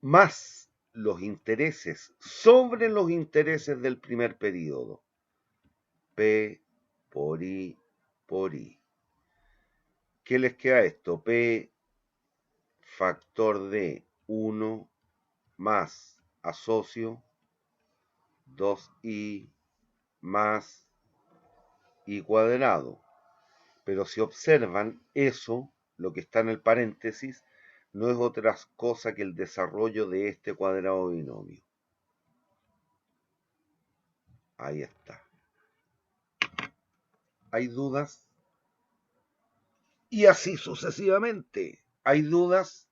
Speaker 1: más los intereses sobre los intereses del primer periodo, P por I por I. ¿Qué les queda esto? P factor de 1 más asocio 2i más i cuadrado. Pero si observan, eso, lo que está en el paréntesis, no es otra cosa que el desarrollo de este cuadrado binomio. Ahí está. ¿Hay dudas? Y así sucesivamente. ¿Hay dudas?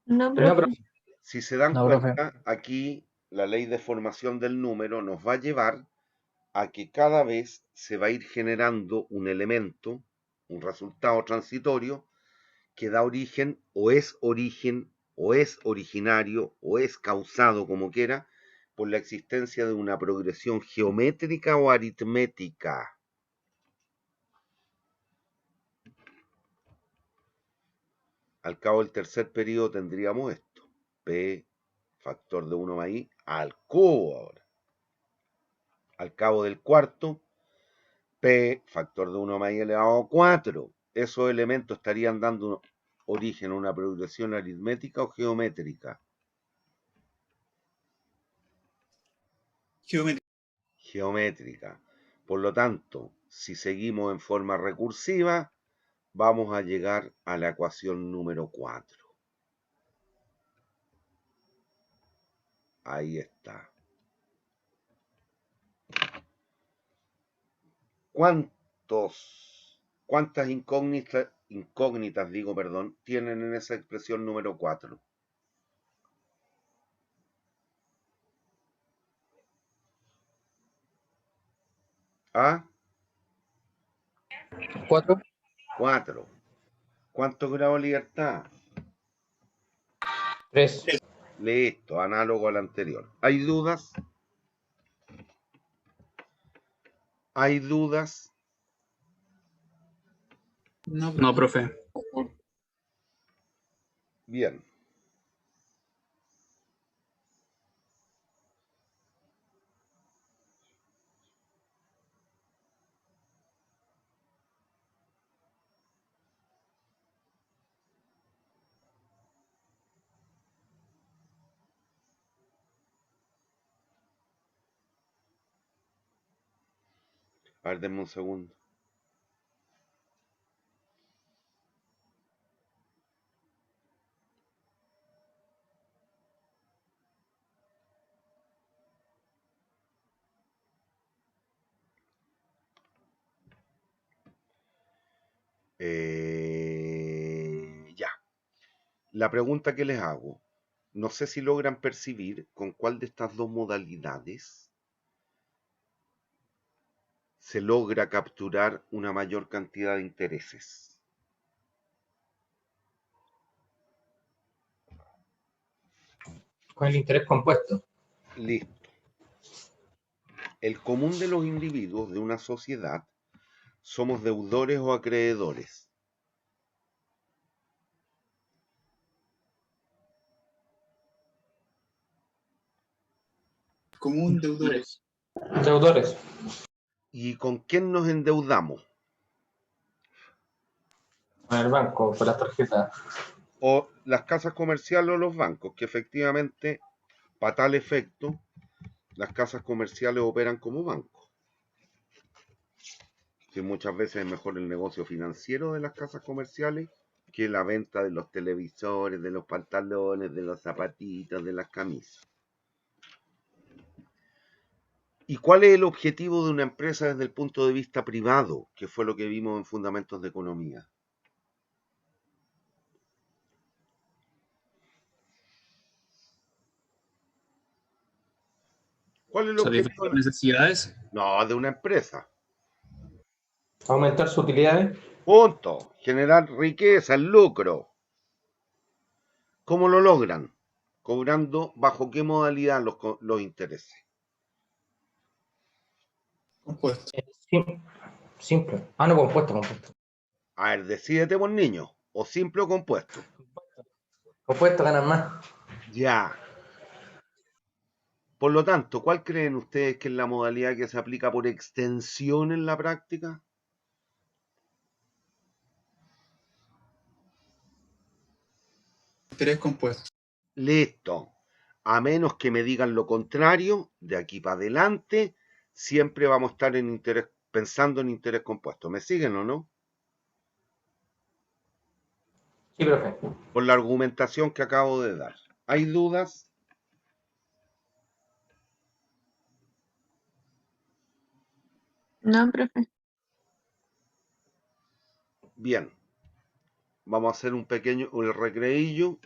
Speaker 4: No,
Speaker 3: No,
Speaker 4: profe.
Speaker 3: profe.
Speaker 1: Si se dan
Speaker 3: No, profe.
Speaker 1: cuenta, aquí la ley de formación del número nos va a llevar a que cada vez se va a ir generando un elemento, un resultado transitorio, que da origen, o es originario, o es causado, como quiera, por la existencia de una progresión geométrica o aritmética. Al cabo del tercer periodo tendríamos esto, P factor de 1 más I al cubo ahora. Al cabo del cuarto, P factor de 1 más I elevado a 4. Esos elementos estarían dando origen a una progresión aritmética o geométrica. Geométrica. Por lo tanto, si seguimos en forma recursiva, vamos a llegar a la ecuación número 4. Ahí está. ¿Cuántas incógnitas, tienen en esa expresión número 4? ¿Ah?
Speaker 3: 4.
Speaker 1: 4. ¿Cuántos grados de libertad?
Speaker 3: 3.
Speaker 1: Listo, análogo al anterior. ¿Hay dudas? ¿Hay dudas?
Speaker 5: No, profe.
Speaker 1: Bien. A ver, denme un segundo. Ya. La pregunta que les hago, no sé si logran percibir con cuál de estas dos modalidades se logra capturar una mayor cantidad de intereses.
Speaker 3: Con el interés compuesto.
Speaker 1: Listo. El común de los individuos de una sociedad somos deudores o acreedores.
Speaker 2: Común, deudores.
Speaker 3: Deudores.
Speaker 1: ¿Y con quién nos endeudamos?
Speaker 3: Con el banco, con las tarjetas.
Speaker 1: O las casas comerciales o los bancos, que efectivamente, para tal efecto, las casas comerciales operan como bancos. Que muchas veces es mejor el negocio financiero de las casas comerciales que la venta de los televisores, de los pantalones, de los zapatitos, de las camisas. ¿Y cuál es el objetivo de una empresa desde el punto de vista privado? Que fue lo que vimos en Fundamentos de Economía. ¿Cuál es el
Speaker 5: Satisfacer
Speaker 1: objetivo?
Speaker 5: necesidades.
Speaker 1: No, de una empresa.
Speaker 3: Aumentar sus utilidades.
Speaker 1: Punto. Generar riqueza, el lucro. ¿Cómo lo logran? Cobrando bajo qué modalidad los intereses.
Speaker 2: Compuesto.
Speaker 3: Simple. Ah, no, compuesto.
Speaker 1: A ver, decídete por niño. O simple o compuesto.
Speaker 3: Compuesto ganan más.
Speaker 1: Ya. Por lo tanto, ¿cuál creen ustedes que es la modalidad que se aplica por extensión en la práctica?
Speaker 2: Interés compuesto.
Speaker 1: Listo. A menos que me digan lo contrario, de aquí para adelante, siempre vamos a estar pensando en interés compuesto. ¿Me siguen o no?
Speaker 3: Sí, profe.
Speaker 1: Por la argumentación que acabo de dar. ¿Hay dudas?
Speaker 4: No, profe.
Speaker 1: Bien. Vamos a hacer un recreillo,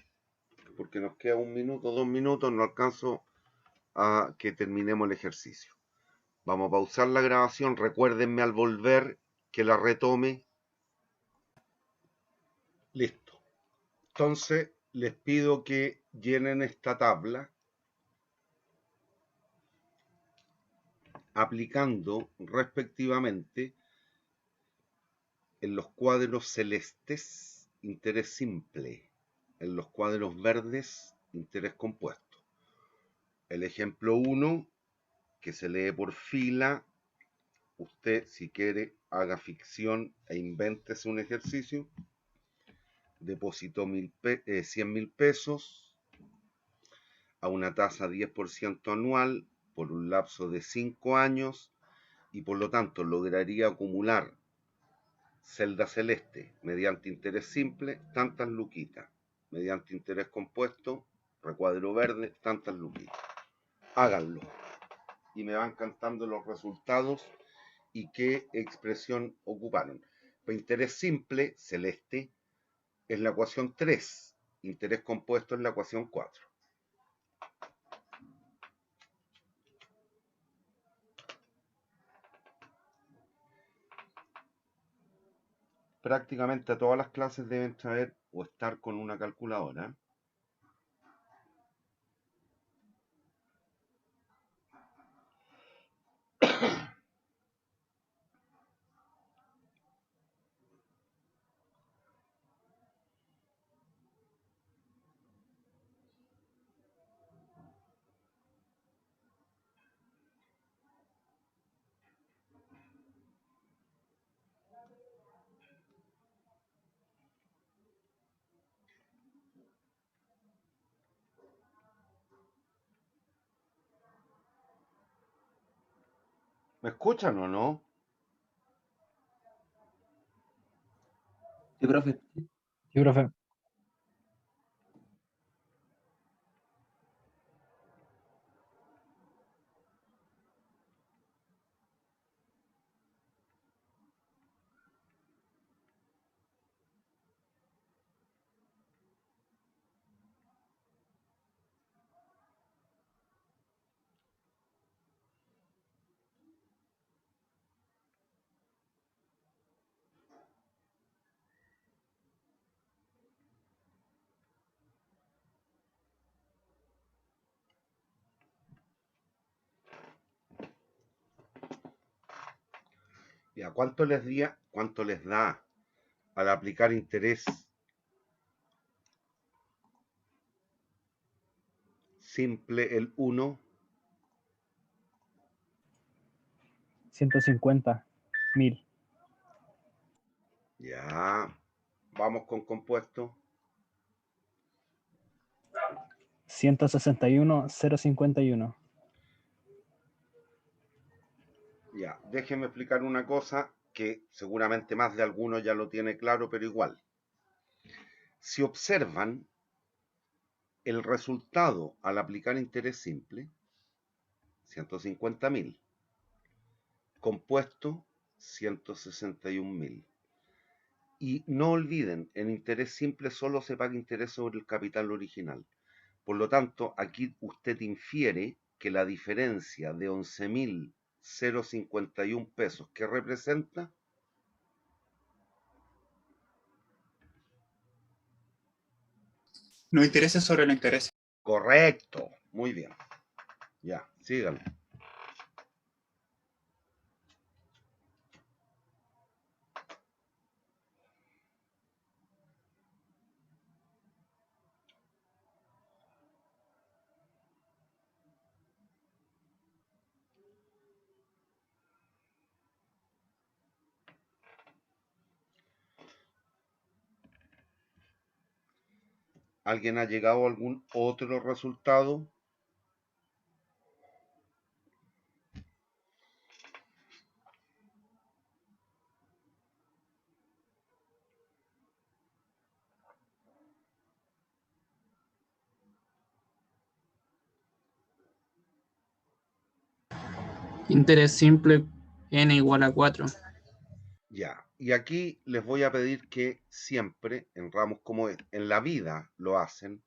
Speaker 1: porque nos queda 1 minuto, 2 minutos, no alcanzo a que terminemos el ejercicio. Vamos a pausar la grabación, recuérdenme al volver que la retome. Listo. Entonces, les pido que llenen esta tabla aplicando respectivamente en los cuadros celestes interés simple, en los cuadros verdes interés compuesto. El ejemplo 1, que se lee por fila, usted si quiere haga ficción e invéntese un ejercicio. Depositó 100.000 pesos a una tasa 10% anual por un lapso de 5 años y por lo tanto lograría acumular celda celeste mediante interés simple tantas luquitas, mediante interés compuesto, recuadro verde, tantas luquitas. Háganlo y me van cantando los resultados y qué expresión ocuparon. Para interés simple, celeste, es la ecuación 3, interés compuesto es la ecuación 4. Prácticamente todas las clases deben traer o estar con una calculadora. ¿Me escuchan o no?
Speaker 3: Sí, profe.
Speaker 6: Sí, profe.
Speaker 1: ¿Y a cuánto les da al aplicar interés simple el 1?
Speaker 6: 150.000.
Speaker 1: Ya, Vamos con compuesto.
Speaker 3: 161,051.
Speaker 1: Ya, déjenme explicar una cosa que seguramente más de alguno ya lo tiene claro, pero igual. Si observan, el resultado al aplicar interés simple, 150.000. Compuesto, 161.000. Y no olviden, en interés simple solo se paga interés sobre el capital original. Por lo tanto, aquí usted infiere que la diferencia de 11.051 pesos que representa
Speaker 5: No intereses sobre los intereses.
Speaker 1: correcto. Muy bien. Ya, síganme. ¿Alguien ha llegado a algún otro resultado?
Speaker 5: Interés simple n igual a 4.
Speaker 1: Ya, y aquí les voy a pedir que siempre en ramos como este, en la vida lo hacen,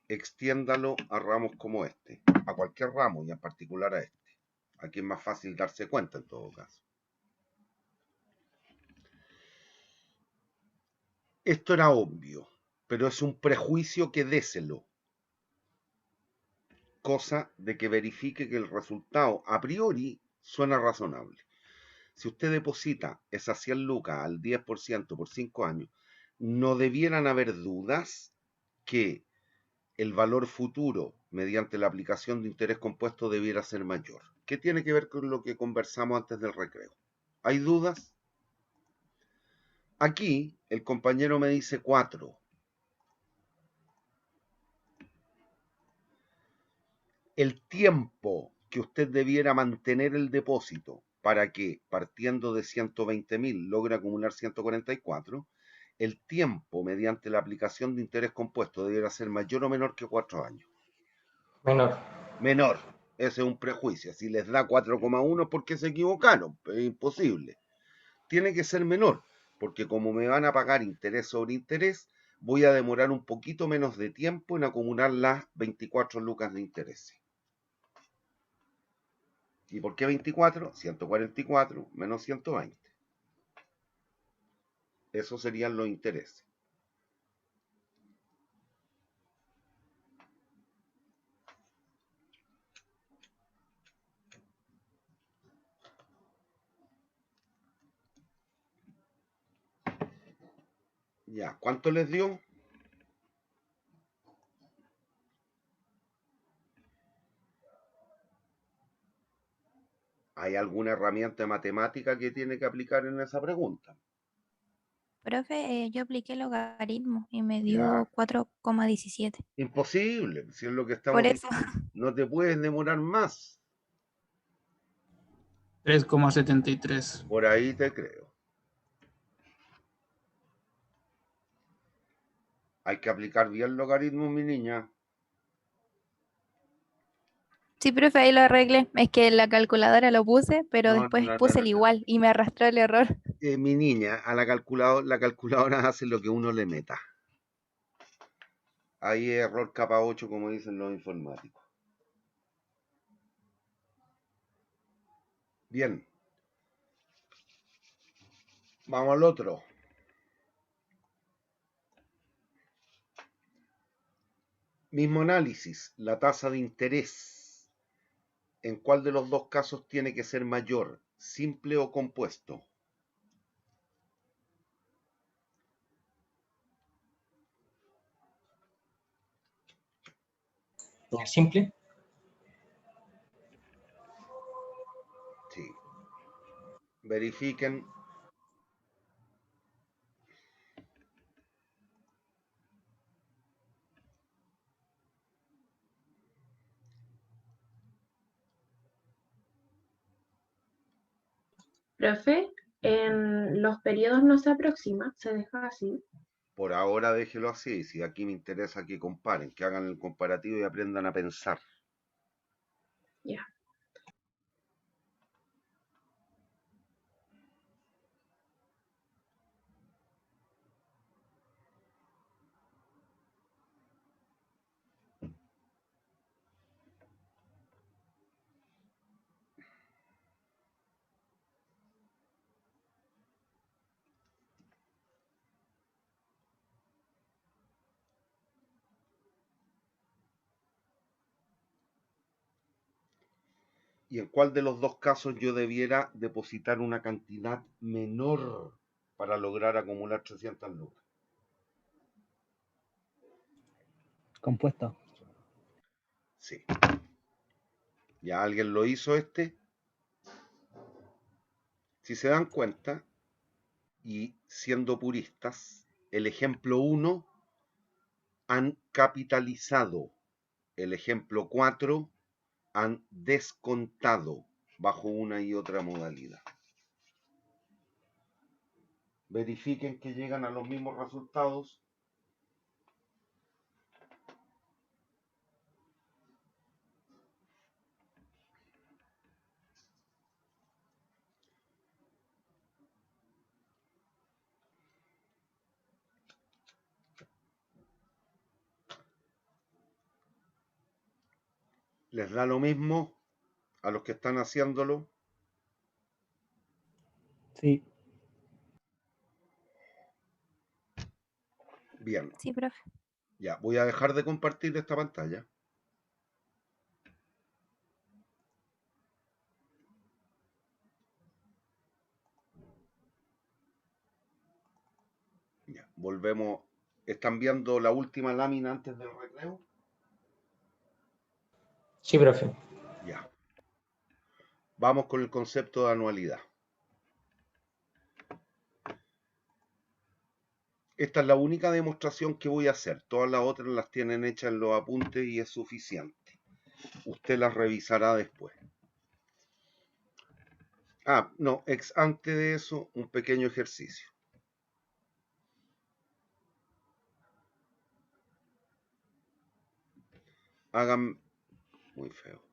Speaker 1: extiéndalo a ramos como este, a cualquier ramo y en particular a este. Aquí es más fácil darse cuenta en todo caso. Esto era obvio, pero es un prejuicio que déselo. Cosa de que verifique que el resultado a priori suena razonable. Si usted deposita esas 100 lucas al 10% por 5 años, no debieran haber dudas que el valor futuro mediante la aplicación de interés compuesto debiera ser mayor. ¿Qué tiene que ver con lo que conversamos antes del recreo? ¿Hay dudas? Aquí el compañero me dice 4. El tiempo que usted debiera mantener el depósito para que, partiendo de 120.000, logre acumular 144, el tiempo mediante la aplicación de interés compuesto debiera ser mayor o menor que 4 años.
Speaker 2: Menor.
Speaker 1: Menor. Ese es un prejuicio. Si les da 4,1 porque se equivocaron. Es imposible. Tiene que ser menor, porque como me van a pagar interés sobre interés, voy a demorar un poquito menos de tiempo en acumular las 24 lucas de interés. ¿Y por qué 24? 144 menos 120. Esos serían los intereses. Ya, ¿cuánto les dio? ¿Hay alguna herramienta matemática que tiene que aplicar en esa pregunta?
Speaker 4: Profe, yo apliqué el logaritmo y me
Speaker 1: Ya,
Speaker 4: dio 4,17.
Speaker 1: imposible, si es lo que
Speaker 4: Por
Speaker 1: estamos
Speaker 4: eso.
Speaker 1: diciendo. No te puedes demorar más.
Speaker 5: 3,73.
Speaker 1: Por ahí te creo. Hay que aplicar bien logaritmos, mi niña.
Speaker 4: Sí, profe, ahí lo arreglé. Es que en la calculadora lo puse, pero
Speaker 1: No,
Speaker 4: después
Speaker 1: no, no,
Speaker 4: puse
Speaker 1: no,
Speaker 4: el
Speaker 1: no.
Speaker 4: igual y me arrastró el error.
Speaker 1: Mi niña, a la calculadora hace lo que uno le meta. Ahí es error capa 8, como dicen los informáticos. Bien, vamos al otro. Mismo análisis, la tasa de interés. ¿En cuál de los dos casos tiene que ser mayor, simple o compuesto?
Speaker 2: Simple.
Speaker 1: Sí. Verifiquen.
Speaker 6: Profe, en los periodos no se aproxima, se deja así.
Speaker 1: Por ahora déjelo así. Si aquí me interesa que comparen, que hagan el comparativo y aprendan a pensar.
Speaker 6: Ya.
Speaker 1: ¿Y en cuál de los dos casos yo debiera depositar una cantidad menor para lograr acumular 300 lucas?
Speaker 3: Compuesto.
Speaker 1: Sí. ¿Ya alguien lo hizo este? Si se dan cuenta, y siendo puristas, el ejemplo 1 han capitalizado, el ejemplo 4 han descontado bajo una y otra modalidad. Verifiquen que llegan a los mismos resultados. ¿Les da lo mismo a los que están haciéndolo?
Speaker 3: Sí.
Speaker 1: Bien,
Speaker 4: Sí, profe.
Speaker 1: ya, voy a dejar de compartir esta pantalla. Ya, volvemos. ¿Están viendo la última lámina antes del recreo?
Speaker 2: Sí, profe.
Speaker 1: Ya. Vamos con el concepto de anualidad. Esta es la única demostración que voy a hacer. Todas las otras las tienen hechas en los apuntes y es suficiente. Usted las revisará después. Ah, no, antes de eso, un pequeño ejercicio. Hagan... Muy feo.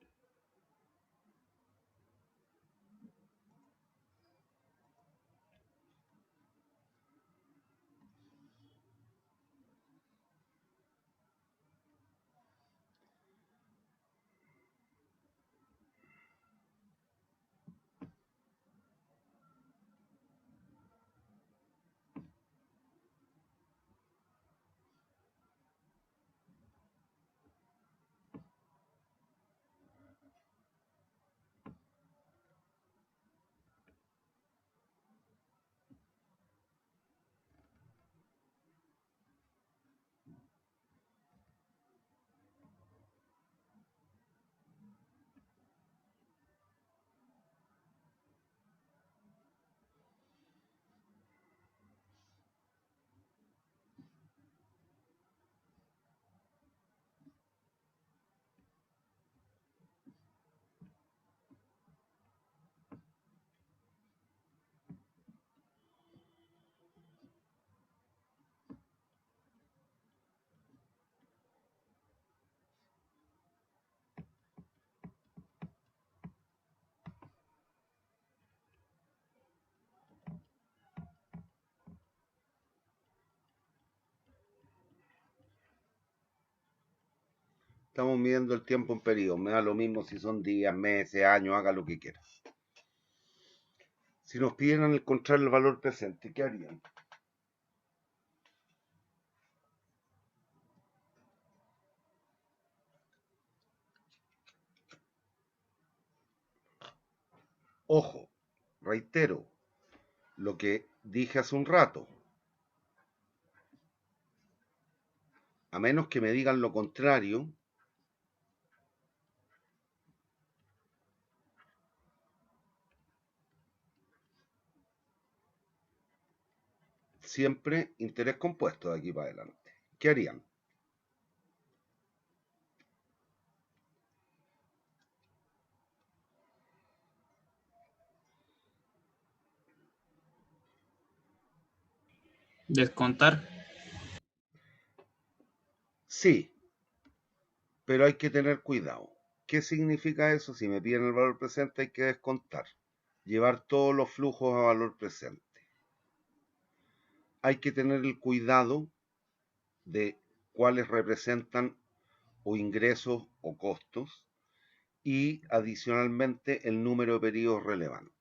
Speaker 1: Estamos midiendo el tiempo en periodo. Me da lo mismo si son días, meses, años, haga lo que quiera. Si nos pidieran encontrar el valor presente, ¿qué harían? Ojo, reitero lo que dije hace un rato. A menos que me digan lo contrario, siempre interés compuesto de aquí para adelante. ¿Qué harían?
Speaker 5: Descontar.
Speaker 1: Sí, pero hay que tener cuidado. ¿Qué significa eso? Si me piden el valor presente hay que descontar. Llevar todos los flujos a valor presente. Hay que tener el cuidado de cuáles representan o ingresos o costos y adicionalmente el número de periodos relevante.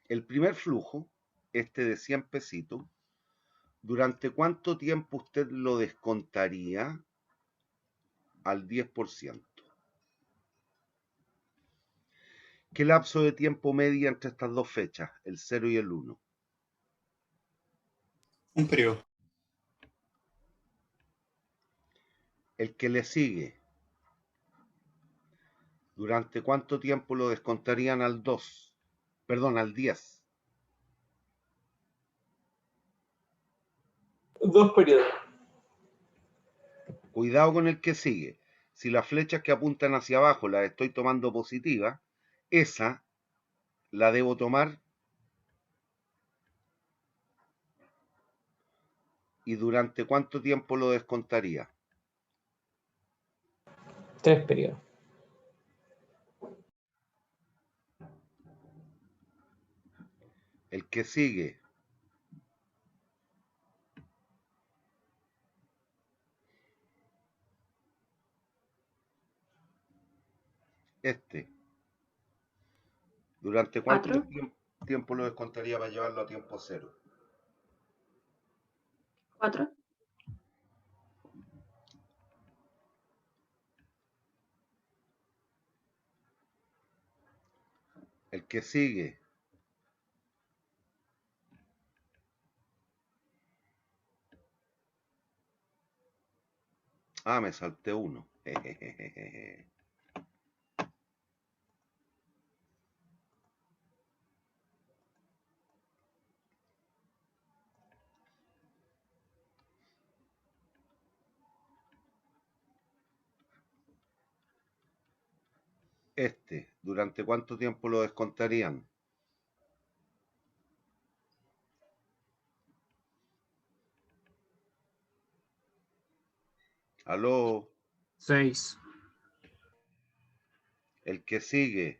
Speaker 1: El primer flujo, este de 100 pesitos, ¿durante cuánto tiempo usted lo descontaría al 10%? ¿Qué lapso de tiempo media entre estas dos fechas, el 0 y el 1?
Speaker 7: Un periodo.
Speaker 1: El que le sigue, ¿durante cuánto tiempo lo descontarían al 2? Perdón, al 10.
Speaker 2: 2 periodos.
Speaker 1: Cuidado con el que sigue. Si las flechas que apuntan hacia abajo las estoy tomando positivas, esa la debo tomar y durante cuánto tiempo lo descontaría.
Speaker 2: 3 periodos.
Speaker 1: El que sigue, este, ¿durante cuánto
Speaker 6: 4.
Speaker 1: tiempo lo descontaría para llevarlo a tiempo cero?
Speaker 6: 4.
Speaker 1: El que sigue, me salté uno. Este, ¿durante cuánto tiempo lo descontarían? ¿Aló?
Speaker 5: 6.
Speaker 1: El que sigue,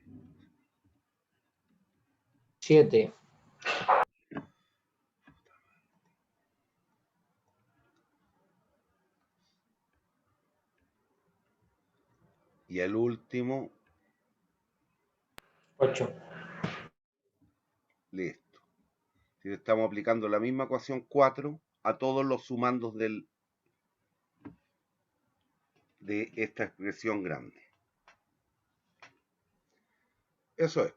Speaker 2: 7.
Speaker 1: y el último,
Speaker 2: 8.
Speaker 1: listo. Si estamos aplicando la misma ecuación 4 a todos los sumandos de esta expresión grande. Eso es.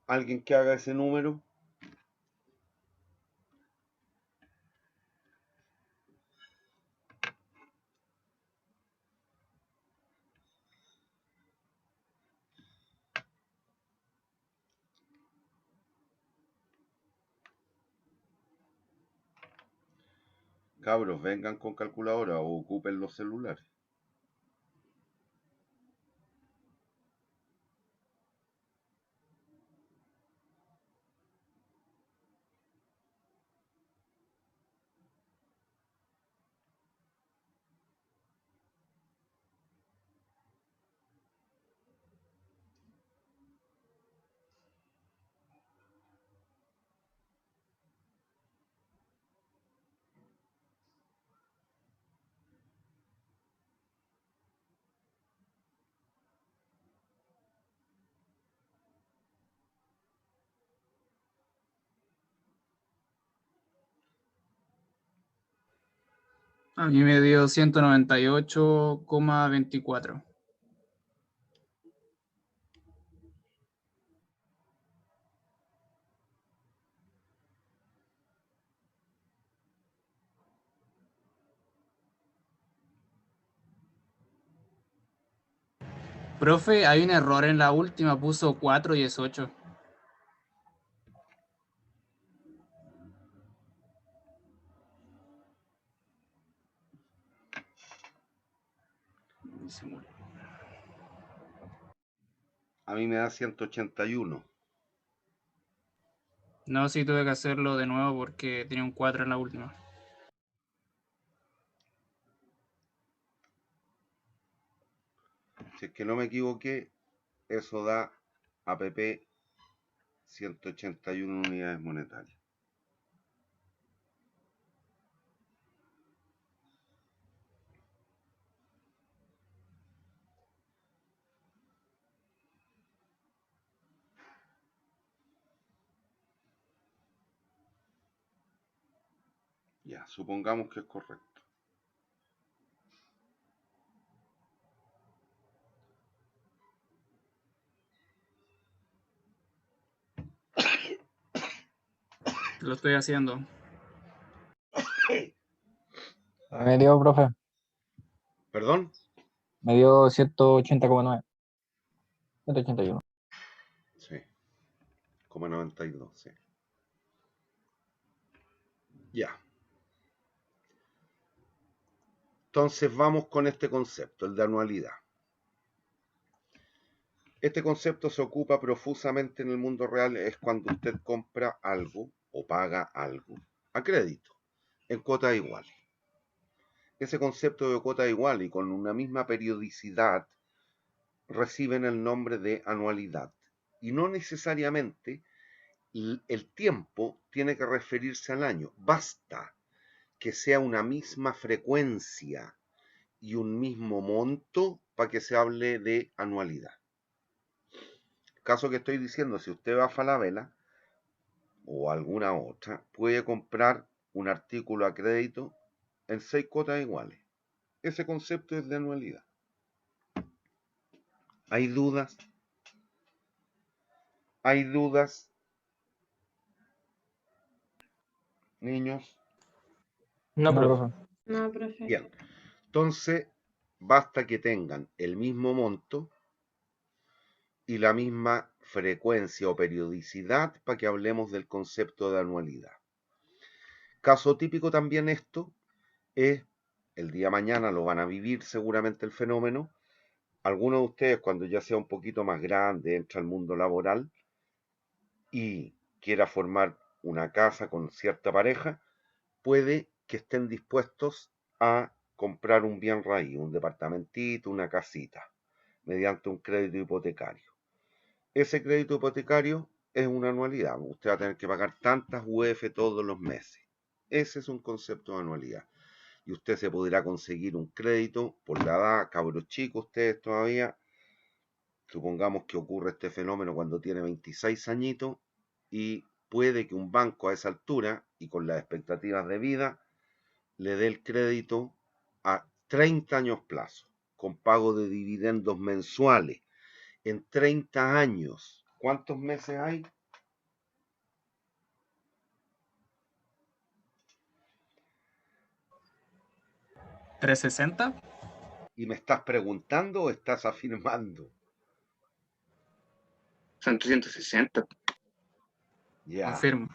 Speaker 1: ¿Alguien que haga ese número? Cabros, vengan con calculadora o ocupen los celulares.
Speaker 5: A mí me dio 198,24. Profe, hay un error en la última, puso 4 y es 8.
Speaker 1: A mí me da 181.
Speaker 5: No, sí tuve que hacerlo de nuevo porque tenía un 4 en la última.
Speaker 1: Si es que no me equivoqué, eso da APP 181 unidades monetarias. Ya, supongamos que es correcto.
Speaker 5: Lo estoy haciendo.
Speaker 3: Me dio, profe.
Speaker 1: ¿Perdón?
Speaker 3: Me dio 180,9. 181.
Speaker 1: Sí, como 92, sí. Ya. Entonces vamos con este concepto, el de anualidad. Este concepto se ocupa profusamente en el mundo real, es cuando usted compra algo o paga algo a crédito, en cuotas iguales. Ese concepto de cuotas iguales y con una misma periodicidad reciben el nombre de anualidad. Y no necesariamente el tiempo tiene que referirse al año, basta que sea una misma frecuencia y un mismo monto para que se hable de anualidad. Caso que estoy diciendo, si usted va a Falabella o alguna otra, puede comprar un artículo a crédito en 6 cuotas iguales. Ese concepto es de anualidad. ¿Hay dudas? ¿Hay dudas, niños?
Speaker 2: No,
Speaker 3: No,
Speaker 2: profe.
Speaker 3: profe.
Speaker 6: No, profe.
Speaker 1: Bien, entonces basta que tengan el mismo monto y la misma frecuencia o periodicidad para que hablemos del concepto de anualidad. Caso típico también esto es, el día de mañana lo van a vivir seguramente el fenómeno, algunos de ustedes cuando ya sea un poquito más grande, entra al mundo laboral y quiera formar una casa con cierta pareja, puede que estén dispuestos a comprar un bien raíz, un departamentito, una casita, mediante un crédito hipotecario. Ese crédito hipotecario es una anualidad. Usted va a tener que pagar tantas UF todos los meses. Ese es un concepto de anualidad. Y usted se podrá conseguir un crédito por la edad, cabros chicos, ustedes todavía. Supongamos que ocurre este fenómeno cuando tiene 26 añitos y puede que un banco a esa altura y con las expectativas de vida le dé el crédito a 30 años plazo, con pago de dividendos mensuales en 30 años. ¿Cuántos meses hay?
Speaker 5: ¿360?
Speaker 1: ¿Y me estás preguntando o estás afirmando?
Speaker 7: Son 360.
Speaker 1: Ya,
Speaker 5: Confirmo.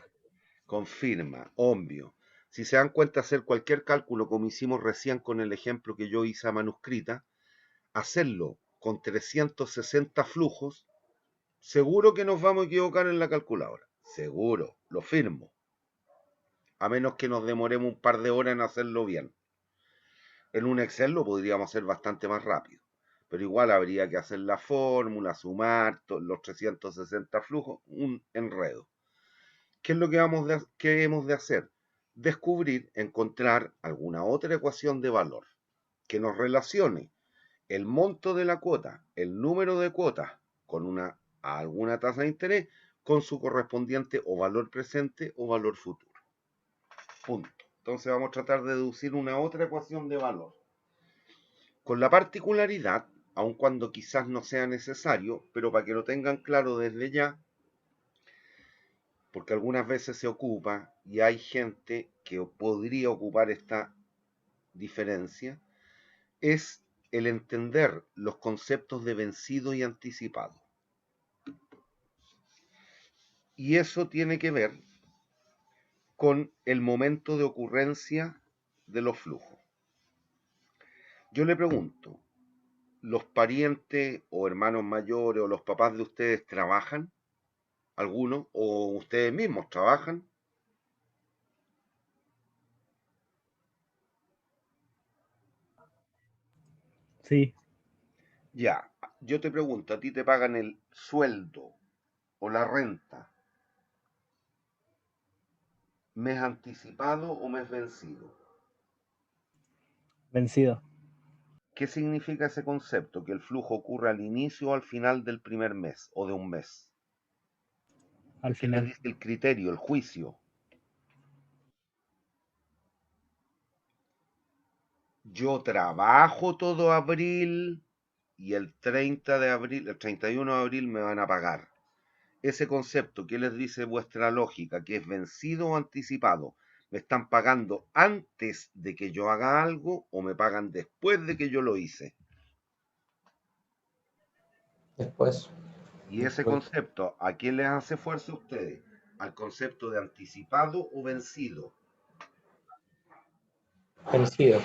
Speaker 1: confirma, obvio. Si se dan cuenta, hacer cualquier cálculo como hicimos recién con el ejemplo que yo hice a manuscrita, hacerlo con 360 flujos, seguro que nos vamos a equivocar en la calculadora. Seguro, lo firmo. A menos que nos demoremos un par de horas en hacerlo bien. En un Excel lo podríamos hacer bastante más rápido, pero igual habría que hacer la fórmula, sumar los 360 flujos, un enredo. ¿Qué es lo que hemos de hacer? Descubrir, encontrar alguna otra ecuación de valor que nos relacione el monto de la cuota, el número de cuotas con alguna tasa de interés con su correspondiente o valor presente o valor futuro. Punto. Entonces vamos a tratar de deducir una otra ecuación de valor. Con la particularidad, aun cuando quizás no sea necesario, pero para que lo tengan claro desde ya, porque algunas veces se ocupa y hay gente que podría ocupar esta diferencia, es el entender los conceptos de vencido y anticipado. Y eso tiene que ver con el momento de ocurrencia de los flujos. Yo le pregunto, ¿los parientes o hermanos mayores o los papás de ustedes trabajan? algunos, o ustedes mismos trabajan.
Speaker 3: Sí,
Speaker 1: Ya, yo te pregunto, ¿a ti te pagan el sueldo o la renta mes anticipado o mes vencido?
Speaker 3: vencido.
Speaker 1: ¿Qué significa ese concepto? Que el flujo ocurre al inicio o al final del primer mes o de un mes.
Speaker 3: Al
Speaker 1: ¿Qué les
Speaker 3: final.
Speaker 1: dice el criterio, el juicio? Yo trabajo todo abril y el 30 de abril, el 31 de abril me van a pagar. Ese concepto, ¿qué les dice vuestra lógica? Que es vencido o anticipado. ¿Me están pagando antes de que yo haga algo o me pagan después de que yo lo hice?
Speaker 2: Después.
Speaker 1: Y ese concepto, ¿a quién les hace fuerza a ustedes? ¿Al concepto de anticipado o vencido?
Speaker 2: Vencido.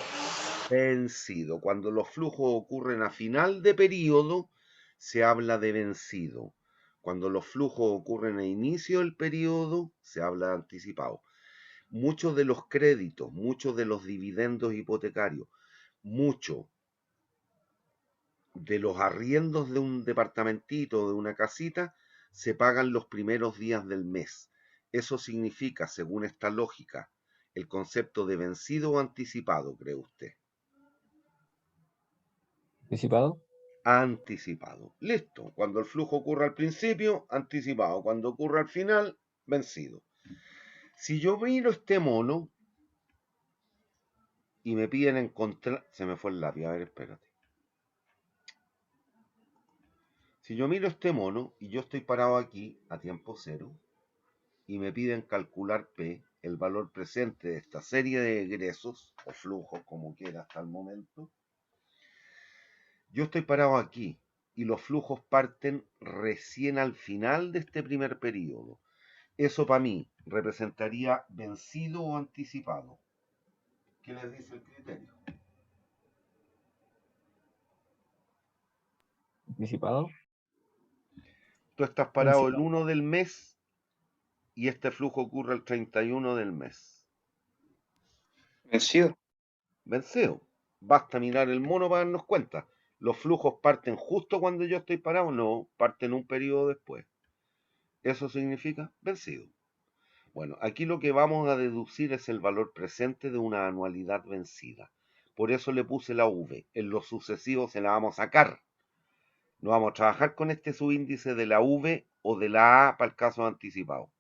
Speaker 1: Vencido. Cuando los flujos ocurren a final de periodo, se habla de vencido. Cuando los flujos ocurren a inicio del periodo, se habla de anticipado. Muchos de los créditos, muchos de los dividendos hipotecarios, muchos de los arriendos de un departamentito, de una casita, se pagan los primeros días del mes. Eso significa, según esta lógica, el concepto de vencido o anticipado, ¿cree usted?
Speaker 3: ¿Anticipado?
Speaker 1: Anticipado. Listo. Cuando el flujo ocurre al principio, anticipado. Cuando ocurre al final, vencido. Si yo miro este mono y me piden encontrar... Se me fue el lápiz, a ver, espérate. Si yo miro este mono y yo estoy parado aquí a tiempo cero y me piden calcular P, el valor presente de esta serie de egresos o flujos, como quiera hasta el momento, yo estoy parado aquí y los flujos parten recién al final de este primer periodo. Eso para mí representaría vencido o anticipado. ¿Qué les dice el criterio?
Speaker 3: ¿Anticipado?
Speaker 1: Tú estás parado el
Speaker 3: Vencido.
Speaker 1: 1 del mes y este flujo ocurre el 31 del mes.
Speaker 7: Vencido.
Speaker 1: Vencido. Basta mirar el mono para darnos cuenta. ¿Los flujos parten justo cuando yo estoy parado? No, parten un periodo después. Eso significa vencido. Bueno, aquí lo que vamos a deducir es el valor presente de una anualidad vencida. Por eso le puse la V. En lo sucesivo se la vamos a sacar. No vamos a trabajar con este subíndice de la V o de la A para el caso anticipado.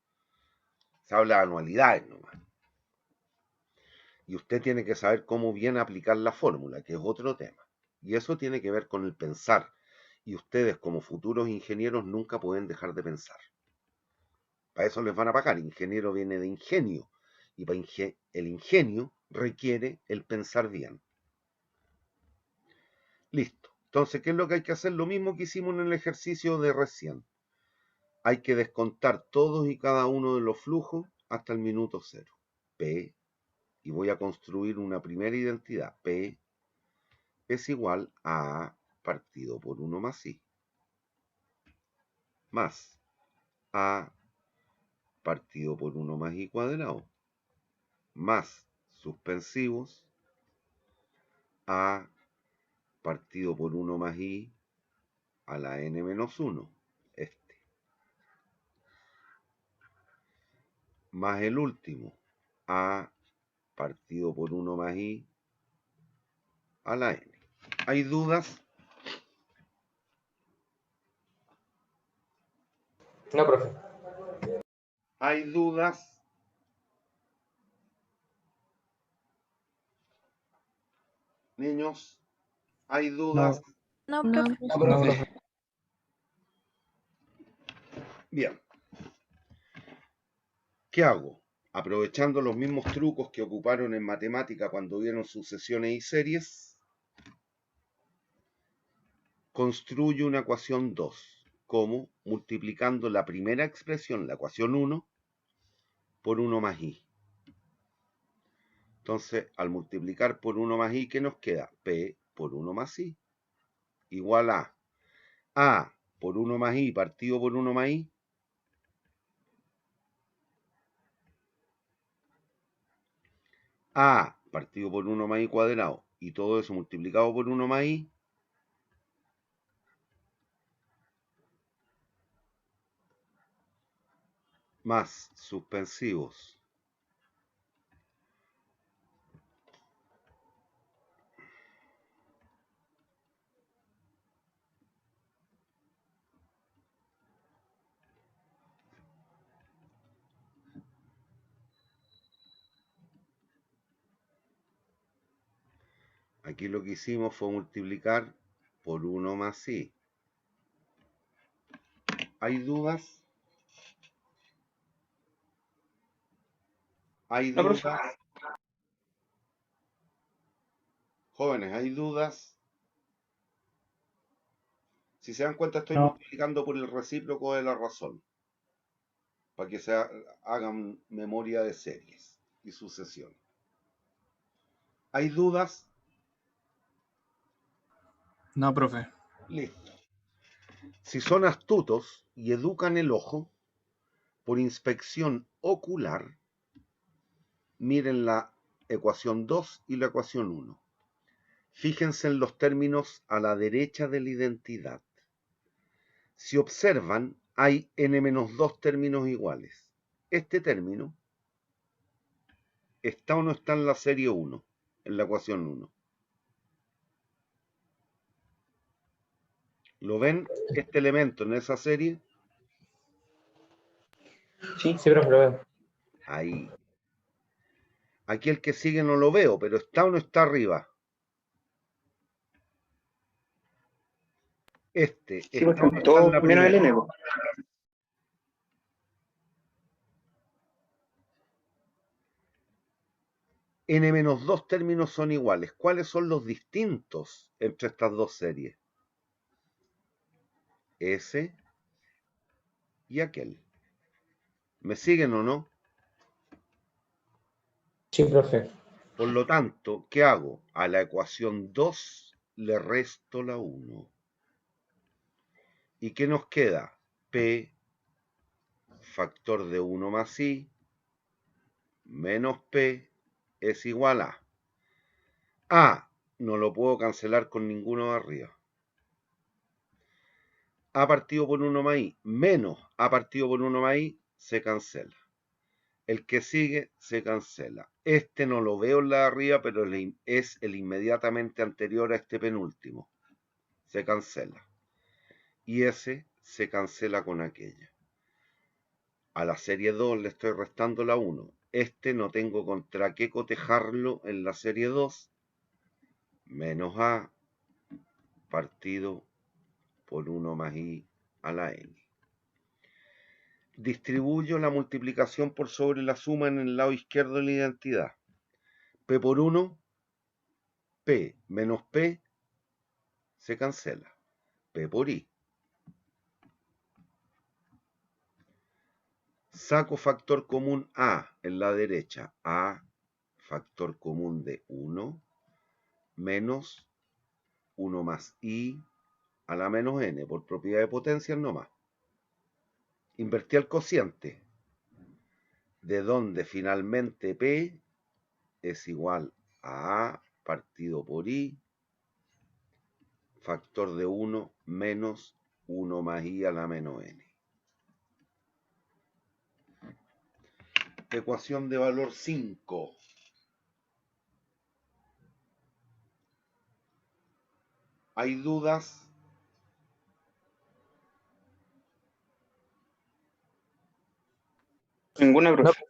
Speaker 1: Se habla de anualidades nomás. Y usted tiene que saber cómo bien aplicar la fórmula, que es otro tema. Y eso tiene que ver con el pensar. Y ustedes como futuros ingenieros nunca pueden dejar de pensar. Para eso les van a pagar. Ingeniero viene de ingenio. Y para el ingenio requiere el pensar bien. Listo. Entonces, ¿qué es lo que hay que hacer? Lo mismo que hicimos en el ejercicio de recién. Hay que descontar todos y cada uno de los flujos hasta el minuto cero. P, y voy a construir una primera identidad. P es igual a A partido por 1 más I, más A partido por 1 más I cuadrado, más suspensivos, A partido por 1 más I a la n menos 1, este, más el último, A partido por 1 más I a la n. ¿Hay dudas?
Speaker 2: No, profe.
Speaker 1: ¿Hay dudas? Niños, ¿hay dudas?
Speaker 3: No,
Speaker 4: No,
Speaker 6: No,
Speaker 4: profe.
Speaker 2: No,
Speaker 3: no,
Speaker 2: profe.
Speaker 3: profe.
Speaker 1: Bien. ¿Qué hago? Aprovechando los mismos trucos que ocuparon en matemática cuando vieron sucesiones y series, construyo una ecuación 2. ¿Cómo? Multiplicando la primera expresión, la ecuación 1, por 1 más i. Entonces, al multiplicar por 1 más i, ¿qué nos queda? P por 1 más i, igual a por 1 más i partido por 1 más i, A partido por 1 más I cuadrado y todo eso multiplicado por 1 más I más suspensivos aquí lo que hicimos fue multiplicar por 1 más I. ¿Hay dudas? ¿Hay
Speaker 2: No, profe.
Speaker 1: dudas? Jóvenes, ¿hay dudas? Si se dan cuenta, estoy
Speaker 3: No.
Speaker 1: multiplicando por el recíproco de la razón, para que hagan memoria de series y sucesiones. ¿Hay dudas?
Speaker 5: No, profe.
Speaker 1: Listo. Si son astutos y educan el ojo, por inspección ocular, miren la ecuación 2 y la ecuación 1. Fíjense en los términos a la derecha de la identidad. Si observan, hay n-2 términos iguales. Este término está o no está en la serie 1, en la ecuación 1. ¿Lo ven este elemento en esa serie?
Speaker 2: Sí, profe, lo veo.
Speaker 1: Ahí. Aquí el que sigue no lo veo, pero ¿está o no está arriba? Este,
Speaker 2: Sí,
Speaker 1: ¿está o
Speaker 2: profe,
Speaker 1: no está en
Speaker 2: todo
Speaker 1: la
Speaker 2: menos el
Speaker 1: primera?
Speaker 2: N, po.
Speaker 1: N-2 términos son iguales. ¿Cuáles son los distintos entre estas dos series? Ese y aquel. ¿Me siguen o no?
Speaker 2: Sí, profe.
Speaker 1: Por lo tanto, ¿qué hago? A la ecuación 2 le resto la 1. ¿Y qué nos queda? P factor de 1 más I menos P es igual a. A no lo puedo cancelar con ninguno de arriba. A partido por 1 más I menos A partido por 1 más I se cancela. El que sigue se cancela. Este no lo veo en la de arriba, pero es el inmediatamente anterior a este penúltimo. Se cancela. Y ese se cancela con aquella. A la serie 2 le estoy restando la 1. Este no tengo contra qué cotejarlo en la serie 2. Menos A partido por 1 más I a la N. Distribuyo la multiplicación por sobre la suma en el lado izquierdo de la identidad. P por 1, P menos P se cancela. P por I. Saco factor común A en la derecha. A factor común de 1 menos 1 más I a la menos N por propiedad de potencias nomás. Invertí el cociente, de donde finalmente P es igual a A partido por I factor de 1 menos 1 más I a la menos N. Ecuación de valor 5. ¿Hay dudas?
Speaker 2: Ninguna, profe.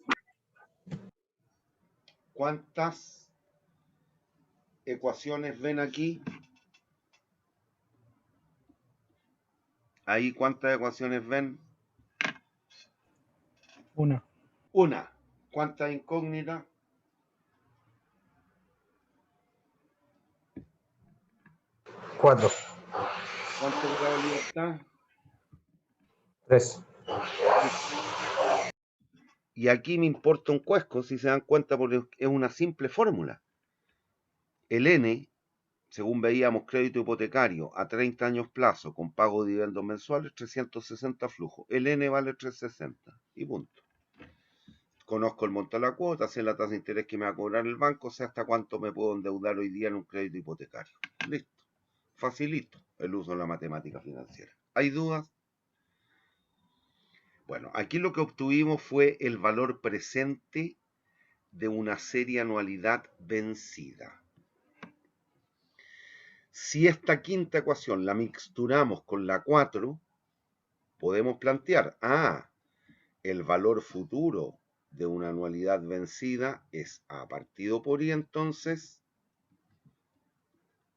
Speaker 1: ¿Cuántas ecuaciones ven aquí? ¿Ahí cuántas ecuaciones ven?
Speaker 3: Una.
Speaker 1: Una. ¿Cuántas incógnitas?
Speaker 2: 4.
Speaker 1: ¿Cuánto grado de libertad?
Speaker 2: 3.
Speaker 1: Y aquí me importa un cuesco, si se dan cuenta, porque es una simple fórmula. El N, según veíamos, crédito hipotecario a 30 años plazo con pago de dividendos mensuales, 360 flujos. El N vale 360 y punto. conozco el monto de la cuota, sé la tasa de interés que me va a cobrar el banco, sé hasta cuánto me puedo endeudar hoy día en un crédito hipotecario. Listo. Facilito el uso de la matemática financiera. ¿Hay dudas? Bueno, aquí lo que obtuvimos fue el valor presente de una serie anualidad vencida. Si esta quinta ecuación la mixturamos con la 4, podemos plantear, el valor futuro de una anualidad vencida es A partido por I, entonces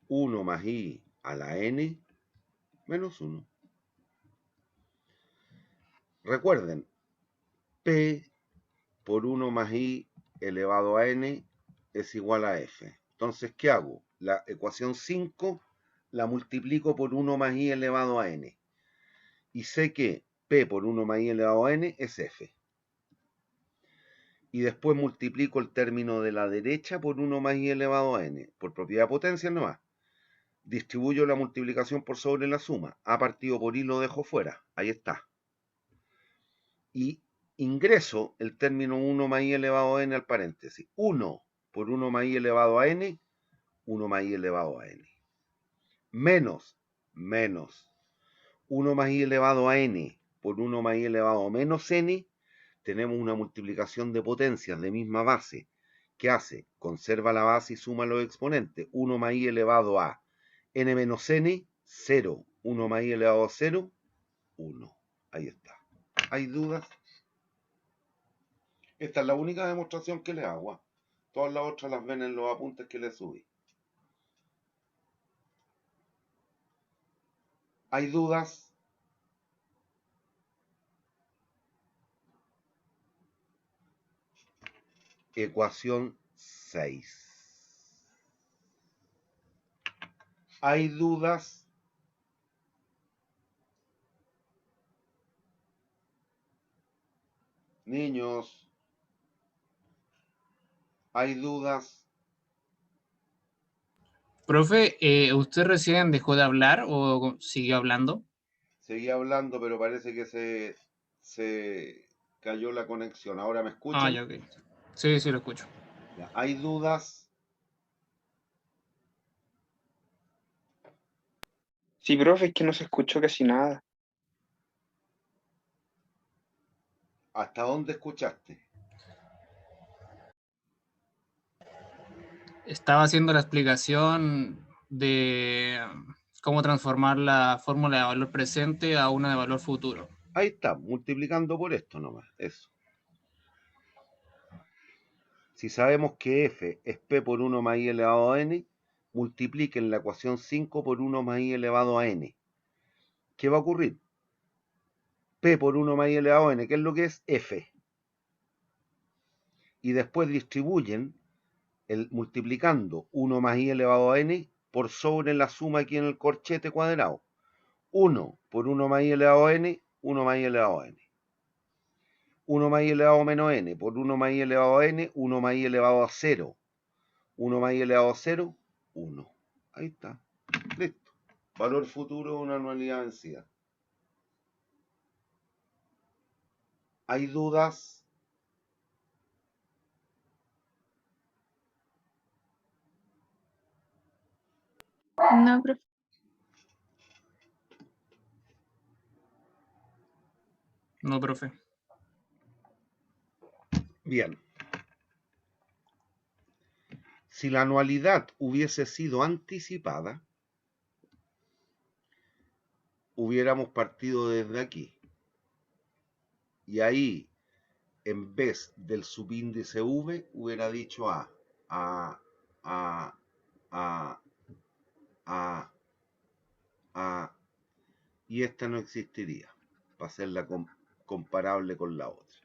Speaker 1: 1 más I a la N menos 1. Recuerden, P por 1 más I elevado a N es igual a F. Entonces, ¿qué hago? La ecuación 5 la multiplico por 1 más I elevado a N. Y sé que P por 1 más I elevado a N es F. Y después multiplico el término de la derecha por 1 más I elevado a N. Por propiedad de potencia nomás. Distribuyo la multiplicación por sobre la suma. A partido por I lo dejo fuera. Ahí está. Y ingreso el término 1 más I elevado a N al paréntesis. 1 por 1 más I elevado a N, 1 más I elevado a N. Menos 1 más I elevado a N por 1 más I elevado a menos N. Tenemos una multiplicación de potencias de misma base. ¿Qué hace? Conserva la base y suma los exponentes. 1 más I elevado a N menos N, 0. 1 más I elevado a 0, 1. Ahí está. ¿Hay dudas? Esta es la única demostración que les hago. Todas las otras las ven en los apuntes que les subí. ¿Hay dudas? Ecuación 6. ¿Hay dudas? Niños, ¿hay dudas?
Speaker 5: Profe, ¿usted recién dejó de hablar o siguió hablando?
Speaker 1: Seguí hablando, pero parece que se cayó la conexión. ¿Ahora me escuchan?
Speaker 5: Ya, ok. Sí, sí, lo escucho.
Speaker 1: Ya. ¿Hay dudas?
Speaker 7: Sí, profe, es que no se escuchó casi nada.
Speaker 1: ¿Hasta dónde escuchaste?
Speaker 5: Estaba haciendo la explicación de cómo transformar la fórmula de valor presente a una de valor futuro.
Speaker 1: Ahí está, multiplicando por esto nomás, eso. Si sabemos que f es p por 1 más i elevado a n, multipliquen la ecuación 5 por 1 más i elevado a n. ¿Qué va a ocurrir? P por 1 más i elevado a n, ¿qué es lo que es? F. Y después distribuyen multiplicando 1 más i elevado a n por sobre la suma aquí en el corchete cuadrado. 1 por 1 más i elevado a n, 1 más i elevado a n. 1 más i elevado a menos n por 1 más i elevado a n, 1 más i elevado a 0. 1 más i elevado a 0, 1. Ahí está. Listo. Valor futuro de una anualidad vencida. ¿Hay dudas?
Speaker 4: No, profe.
Speaker 5: No, profe.
Speaker 1: Bien. Si la anualidad hubiese sido anticipada, hubiéramos partido desde aquí. Y ahí, en vez del subíndice V, hubiera dicho A, A, A, A, A, A, y esta no existiría, para hacerla comparable con la otra.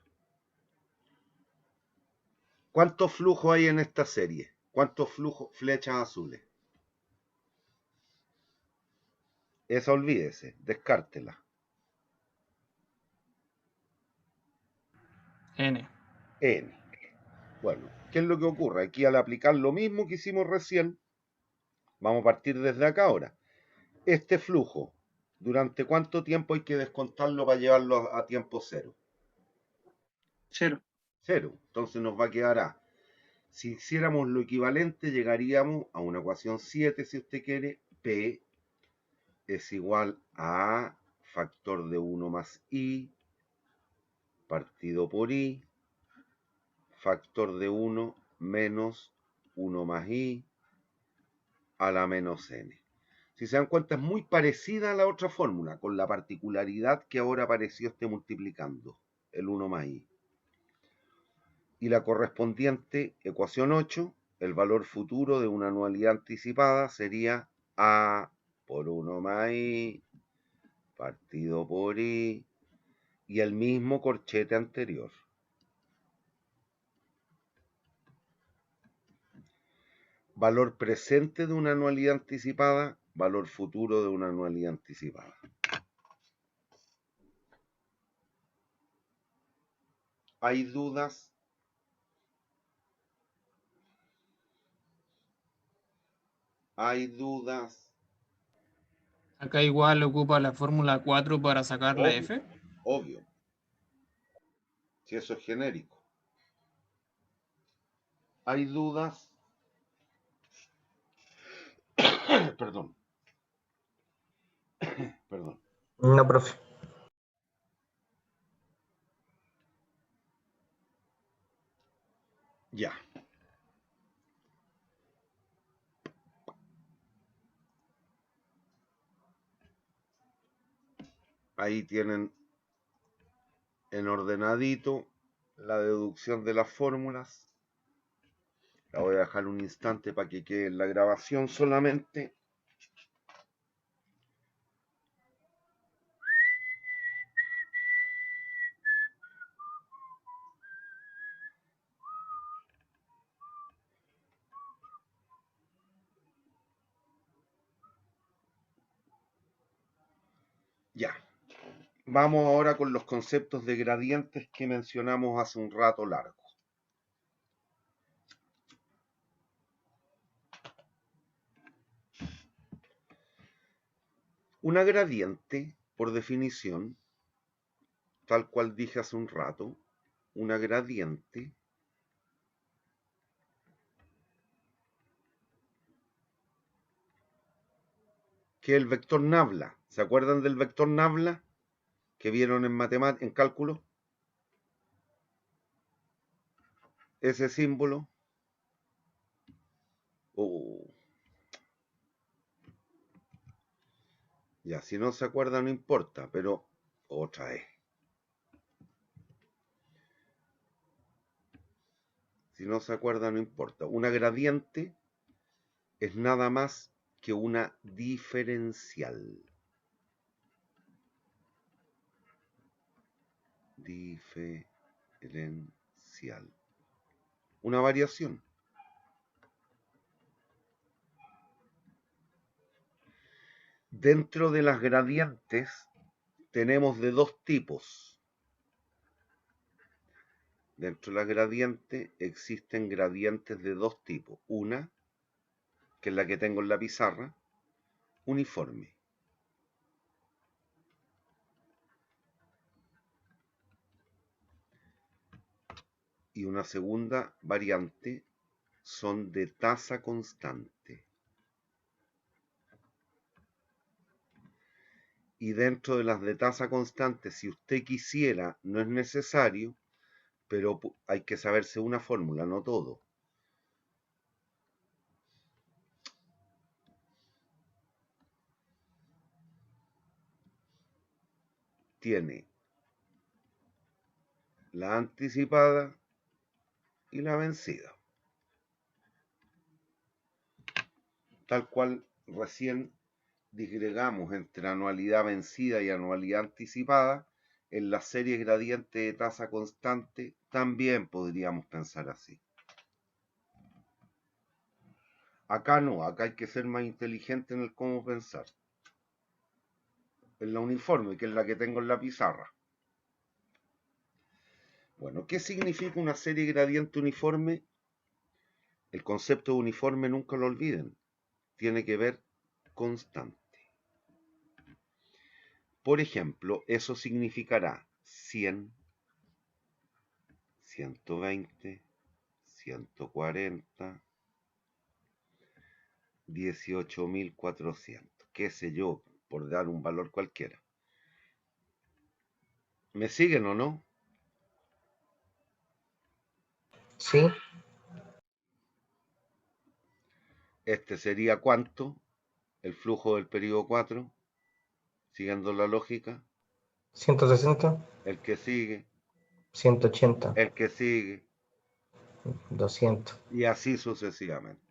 Speaker 1: ¿Cuántos flujos hay en esta serie? ¿Cuántos flujos, flechas azules? Esa olvídese, descártela.
Speaker 5: N.
Speaker 1: N. Bueno, ¿qué es lo que ocurre? Aquí al aplicar lo mismo que hicimos recién, vamos a partir desde acá ahora. Este flujo, ¿durante cuánto tiempo hay que descontarlo para llevarlo a tiempo cero?
Speaker 7: 0.
Speaker 1: 0. Entonces nos va a quedar A. Si hiciéramos lo equivalente, llegaríamos a una ecuación 7, si usted quiere. P es igual a A factor de 1 más I partido por I factor de 1 menos 1 más I a la menos N. Si se dan cuenta, es muy parecida a la otra fórmula, con la particularidad que ahora apareció multiplicando el 1 más I. Y la correspondiente ecuación 8, el valor futuro de una anualidad anticipada sería A por 1 más I partido por I y el mismo corchete anterior. Valor presente de una anualidad anticipada, valor futuro de una anualidad anticipada. ¿Hay dudas? ¿Hay dudas?
Speaker 5: Acá igual ocupa la fórmula 4 para sacar la F.
Speaker 1: Obvio. Si eso es genérico. ¿Hay dudas? Perdón. Perdón.
Speaker 2: No, profe.
Speaker 1: Ya. Ahí tienen en ordenadito la deducción de las fórmulas. La voy a dejar un instante para que quede en la grabación solamente. Ya. Vamos ahora con los conceptos de gradientes que mencionamos hace un rato largo. Una gradiente, por definición, tal cual dije hace un rato, una gradiente que es el vector nabla. ¿Se acuerdan del vector nabla que vieron en cálculo? Ese símbolo. Ya, si no se acuerdan no importa, pero otra vez. Si no se acuerdan no importa. Una gradiente es nada más que una diferencial. Diferencial. Una variación. Dentro de las gradientes tenemos de dos tipos. Dentro de la gradiente existen gradientes de dos tipos. Una, que es la que tengo en la pizarra, uniforme. Y una segunda variante son de tasa constante. Y dentro de las de tasa constante, si usted quisiera, no es necesario, pero hay que saberse una fórmula, no todo. Tiene la anticipada y la vencida. Tal cual recién disgregamos entre anualidad vencida y anualidad anticipada, en la serie gradiente de tasa constante también podríamos pensar así. Acá no, acá hay que ser más inteligente en el cómo pensar. En la uniforme, que es la que tengo en la pizarra. Bueno, ¿qué significa una serie gradiente uniforme? El concepto de uniforme nunca lo olviden. Tiene que ver constante. Por ejemplo, eso significará 100, 120, 140, 18.400, qué sé yo, por dar un valor cualquiera. ¿Me siguen o no?
Speaker 2: Sí.
Speaker 1: Este sería ¿cuánto? El flujo del periodo 4, siguiendo la lógica.
Speaker 2: 160.
Speaker 1: El que sigue,
Speaker 2: 180.
Speaker 1: el que sigue,
Speaker 2: 200.
Speaker 1: y así sucesivamente.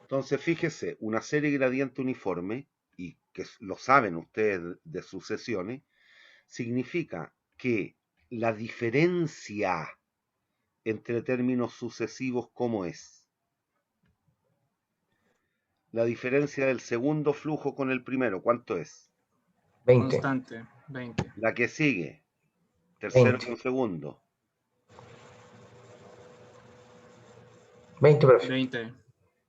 Speaker 1: Entonces, fíjese, una serie gradiente uniforme, y que lo saben ustedes de sucesiones, significa que la diferencia entre términos sucesivos, ¿cómo es? La diferencia del segundo flujo con el primero, ¿cuánto es?
Speaker 2: 20.
Speaker 5: Constante, 20.
Speaker 1: La que sigue, tercero
Speaker 2: 20.
Speaker 1: con segundo,
Speaker 2: 20, profe.
Speaker 5: 20.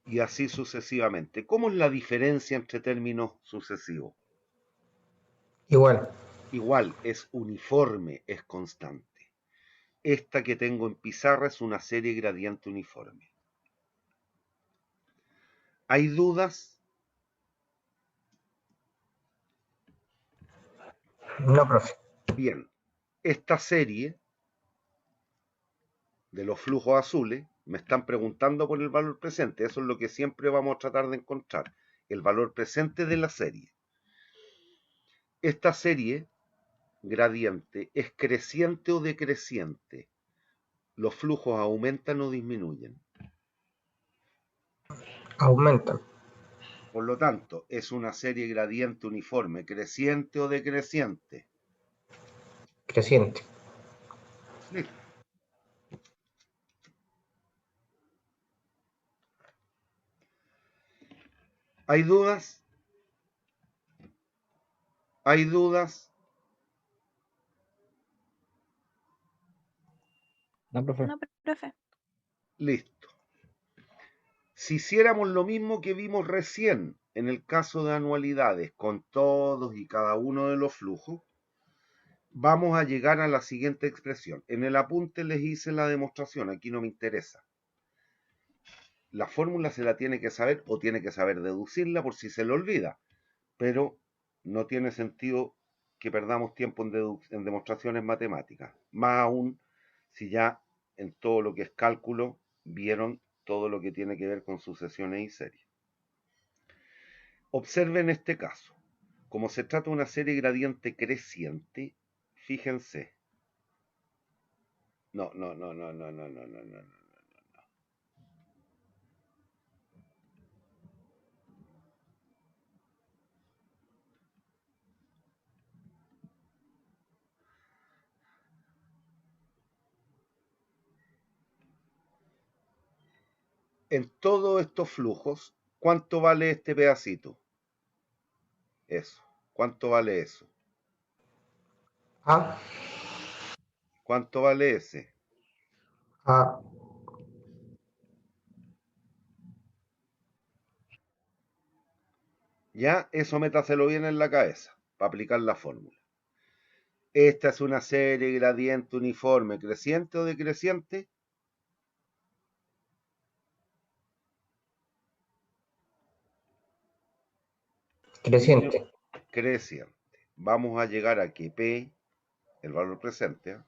Speaker 1: y así sucesivamente. ¿Cómo es la diferencia entre términos sucesivos?
Speaker 2: Igual.
Speaker 1: Igual, es uniforme, es constante. Esta que tengo en pizarra es una serie gradiente uniforme. ¿Hay dudas?
Speaker 2: No, profe.
Speaker 1: Bien, esta serie de los flujos azules me están preguntando por el valor presente. Eso es lo que siempre vamos a tratar de encontrar, el valor presente de la serie. Esta serie gradiente es creciente o decreciente. Los flujos aumentan o disminuyen.
Speaker 2: Aumentan.
Speaker 1: Por lo tanto, es una serie gradiente uniforme, creciente o decreciente.
Speaker 2: Creciente.
Speaker 1: Listo. ¿Hay dudas? ¿Hay dudas?
Speaker 3: No, profe.
Speaker 4: No, profe.
Speaker 1: Listo. Si hiciéramos lo mismo que vimos recién en el caso de anualidades con todos y cada uno de los flujos, vamos a llegar a la siguiente expresión. En el apunte les hice la demostración, aquí no me interesa. La fórmula se la tiene que saber o tiene que saber deducirla por si se le olvida, pero no tiene sentido que perdamos tiempo en demostraciones matemáticas, más aún si ya en todo lo que es cálculo vieron todo lo que tiene que ver con sucesiones y series. Observen este caso. Como se trata de una serie gradiente creciente, fíjense. No. En todos estos flujos, ¿cuánto vale este pedacito? Eso. ¿Cuánto vale eso?
Speaker 2: A.
Speaker 1: ¿Cuánto vale ese?
Speaker 2: A.
Speaker 1: Ya, eso métaselo bien en la cabeza para aplicar la fórmula. Esta es una serie gradiente uniforme, creciente o decreciente.
Speaker 2: Creciente.
Speaker 1: Creciente. Vamos a llegar a que P, el valor presente, ¿eh?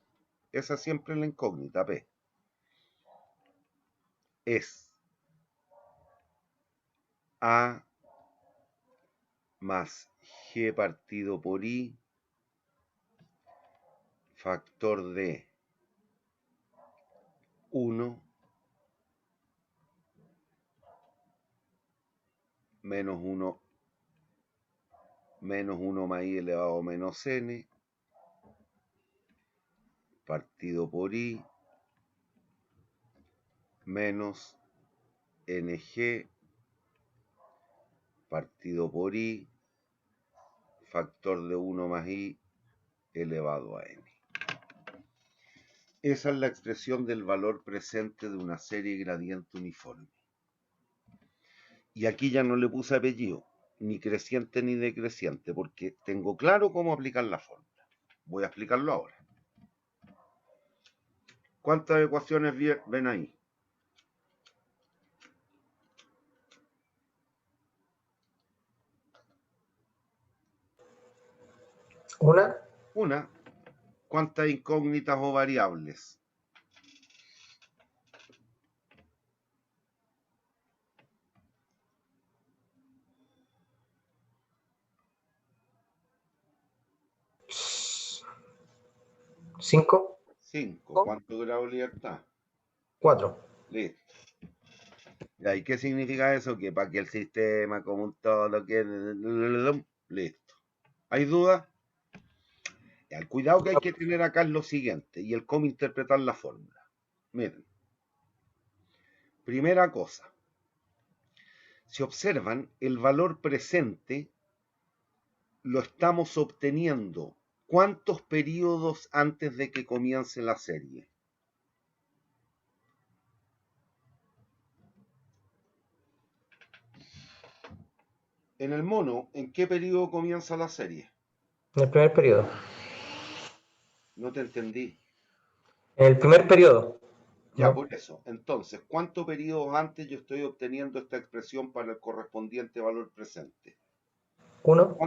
Speaker 1: Esa siempre es la incógnita, P, es A más G partido por I, factor de 1 menos 1 más I elevado a menos N, partido por I, menos NG, partido por I, factor de 1 más I elevado a N. Esa es la expresión del valor presente de una serie gradiente uniforme. Y aquí ya no le puse apellido, ni creciente ni decreciente, porque tengo claro cómo aplicar la fórmula. Voy a explicarlo ahora. ¿Cuántas ecuaciones ven ahí?
Speaker 2: Una,
Speaker 1: Una. ¿Cuántas incógnitas o variables?
Speaker 2: cinco,
Speaker 1: 5. ¿Cuánto grado de libertad?
Speaker 2: 4.
Speaker 1: Listo. ¿Y qué significa eso? Que para que el sistema como un todo quede... Listo. ¿Hay duda? El cuidado que hay que tener acá es lo siguiente, y el cómo interpretar la fórmula. Miren. Primera cosa. Si observan, el valor presente lo estamos obteniendo ¿cuántos periodos antes de que comience la serie? En el mono, ¿en qué periodo comienza la serie?
Speaker 2: En el primer periodo.
Speaker 1: No te entendí.
Speaker 2: En el primer periodo.
Speaker 1: Ya,
Speaker 2: ¿no?
Speaker 1: por eso. Entonces, ¿cuántos periodos antes yo estoy obteniendo esta expresión para el correspondiente valor presente?
Speaker 2: 1.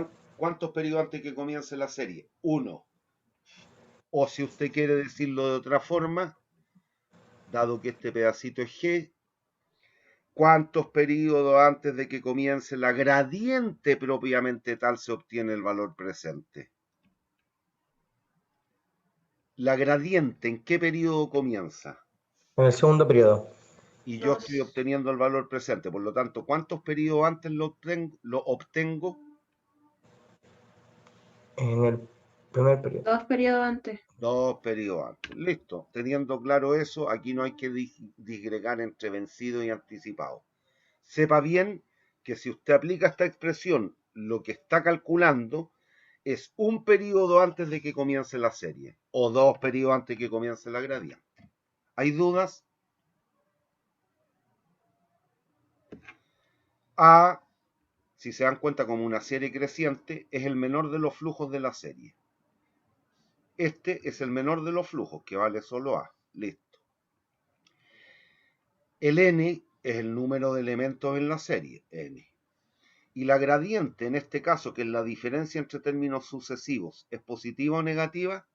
Speaker 1: ¿Cuántos periodos antes que comience la serie? 1. O si usted quiere decirlo de otra forma, dado que este pedacito es G, ¿cuántos periodos antes de que comience la gradiente propiamente tal se obtiene el valor presente? La gradiente, ¿en qué periodo comienza?
Speaker 2: En el segundo periodo.
Speaker 1: Y yo
Speaker 6: 2.
Speaker 1: estoy obteniendo el valor presente. Por lo tanto, ¿cuántos periodos antes lo obtengo?
Speaker 2: En el primer periodo.
Speaker 6: 2 periodos antes.
Speaker 1: 2 periodos antes. Listo. Teniendo claro eso, aquí no hay que disgregar entre vencido y anticipado. Sepa bien que si usted aplica esta expresión, lo que está calculando es un periodo antes de que comience la serie o 2 periodos antes de que comience la gradiente. ¿Hay dudas? A, si se dan cuenta como una serie creciente, es el menor de los flujos de la serie. Este es el menor de los flujos, que vale solo A. Listo. El n es el número de elementos en la serie, n. Y la gradiente, en este caso, que es la diferencia entre términos sucesivos, ¿es positiva o negativa?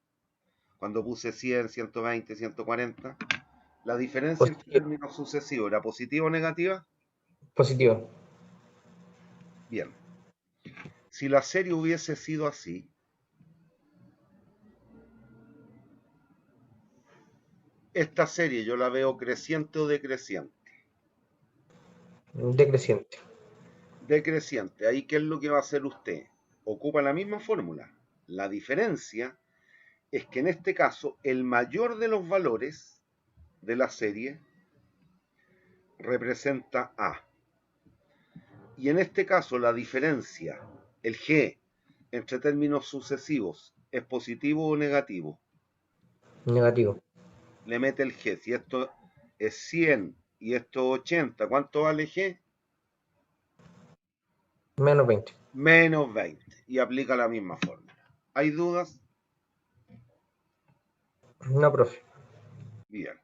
Speaker 1: Cuando puse 100, 120, 140, ¿la diferencia entre
Speaker 2: Positivo.
Speaker 1: términos sucesivos era positiva o negativa?
Speaker 2: Positivo.
Speaker 1: Bien. Si la serie hubiese sido así, esta serie yo la veo creciente o decreciente.
Speaker 2: Decreciente.
Speaker 1: Decreciente. Ahí, ¿qué es lo que va a hacer usted? Ocupa la misma fórmula. La diferencia es que en este caso el mayor de los valores de la serie representa A. Y en este caso la diferencia, el G, entre términos sucesivos, ¿es positivo o negativo?
Speaker 2: Negativo.
Speaker 1: Le mete el G. Si esto es 100 y esto 80, ¿cuánto vale G?
Speaker 2: Menos 20.
Speaker 1: Menos 20. Y aplica la misma fórmula. ¿Hay dudas?
Speaker 2: No, profe.
Speaker 1: Bien.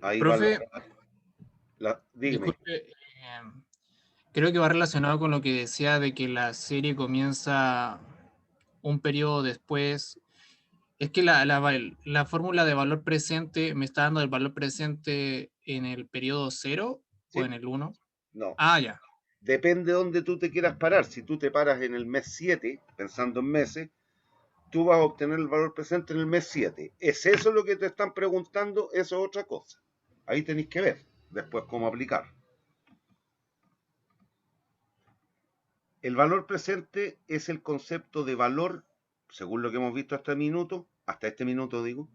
Speaker 1: Ahí
Speaker 5: Profe,
Speaker 1: dígame.
Speaker 5: disculpe, creo que va relacionado con lo que decía de que la serie comienza un periodo después. Es que la fórmula de valor presente me está dando el valor presente en el periodo 0 o
Speaker 1: ¿Sí?
Speaker 5: en el 1.
Speaker 1: No.
Speaker 5: Ah, ya.
Speaker 1: Depende de dónde tú te quieras parar. Si tú te paras en el mes 7, pensando en meses, tú vas a obtener el valor presente en el mes 7. ¿Es eso lo que te están preguntando? Eso es otra cosa. Ahí tenéis que ver después cómo aplicar. El valor presente es el concepto de valor, según lo que hemos visto hasta este minuto digo,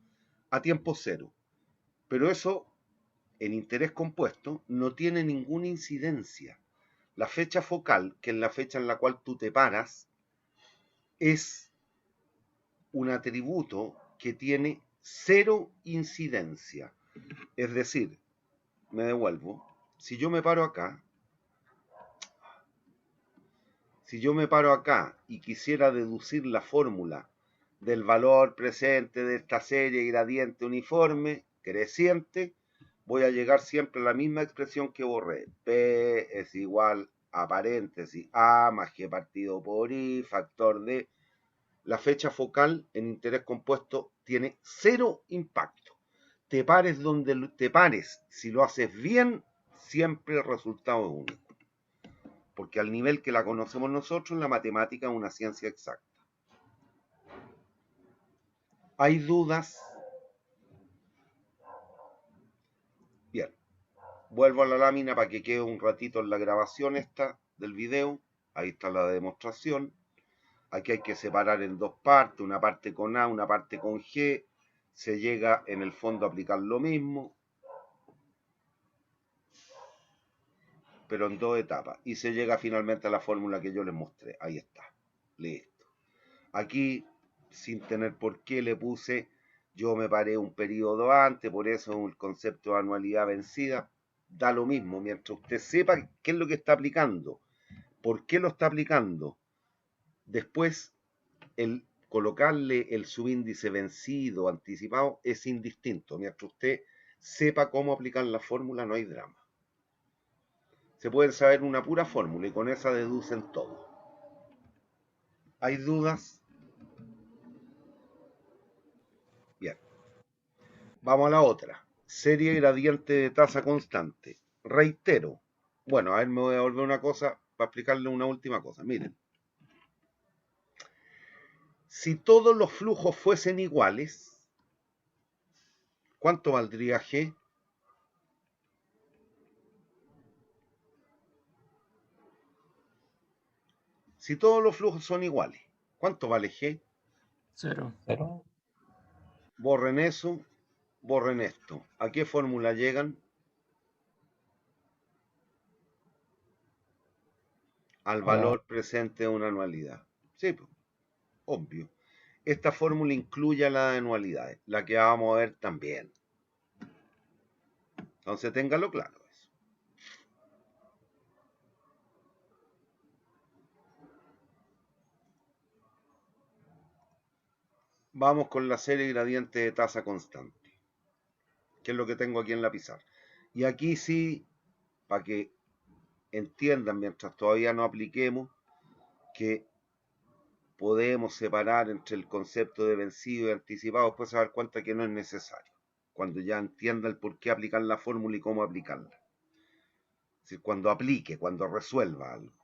Speaker 1: a tiempo cero. Pero eso, en interés compuesto, no tiene ninguna incidencia. La fecha focal, que es la fecha en la cual tú te paras, es un atributo que tiene cero incidencia. Es decir, me devuelvo, si yo me paro acá y quisiera deducir la fórmula del valor presente de esta serie gradiente uniforme creciente, voy a llegar siempre a la misma expresión que borré. P es igual a paréntesis A más G partido por I, factor de... La fecha focal en interés compuesto tiene cero impacto. Te pares donde te pares, si lo haces bien, siempre el resultado es único. Porque al nivel que la conocemos nosotros, la matemática es una ciencia exacta. ¿Hay dudas? Bien. Vuelvo a la lámina para que quede un ratito en la grabación esta del video. Ahí está la demostración. Aquí hay que separar en dos partes, una parte con A, una parte con G. Se llega en el fondo a aplicar lo mismo, pero en dos etapas. Y se llega finalmente a la fórmula que yo les mostré. Ahí está. Listo. Aquí, sin tener por qué, le puse, yo me paré un periodo antes, por eso el concepto de anualidad vencida. Da lo mismo, mientras usted sepa qué es lo que está aplicando, por qué lo está aplicando. Después, el colocarle el subíndice vencido, anticipado, es indistinto. Mientras usted sepa cómo aplicar la fórmula, no hay drama. Se pueden saber una pura fórmula y con esa deducen todo. ¿Hay dudas? Bien. Vamos a la otra. Serie gradiente de tasa constante. Reitero. Bueno, a ver, me voy a volver una cosa para explicarle una última cosa. Miren. Si todos los flujos fuesen iguales, ¿cuánto valdría G? Si todos los flujos son iguales, ¿cuánto vale G?
Speaker 5: 0.
Speaker 3: 0.
Speaker 1: Borren eso, borren esto. ¿A qué fórmula llegan? Al valor presente de una anualidad. Sí, pues, obvio. Esta fórmula incluye las anualidades, la que vamos a ver también. Entonces, téngalo claro eso. Vamos con la serie gradiente de tasa constante, que es lo que tengo aquí en la pizarra. Y aquí sí, para que entiendan, mientras todavía no apliquemos, que podemos separar entre el concepto de vencido y anticipado, después se va a dar cuenta que no es necesario, cuando ya entienda el por qué aplicar la fórmula y cómo aplicarla. Es decir, cuando aplique, cuando resuelva algo.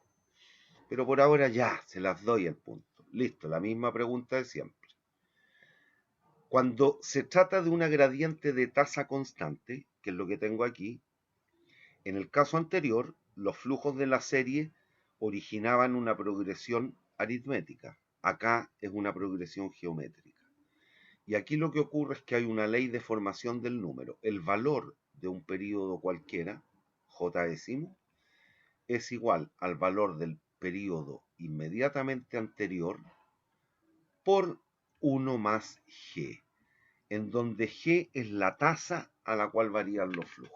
Speaker 1: Pero por ahora ya, se las doy el punto. Listo, la misma pregunta de siempre. Cuando se trata de una gradiente de tasa constante, que es lo que tengo aquí, en el caso anterior, los flujos de la serie originaban una progresión aritmética. Acá es una progresión geométrica. Y aquí lo que ocurre es que hay una ley de formación del número. El valor de un periodo cualquiera, j décimo, es igual al valor del periodo inmediatamente anterior por 1 más g, en donde g es la tasa a la cual varían los flujos.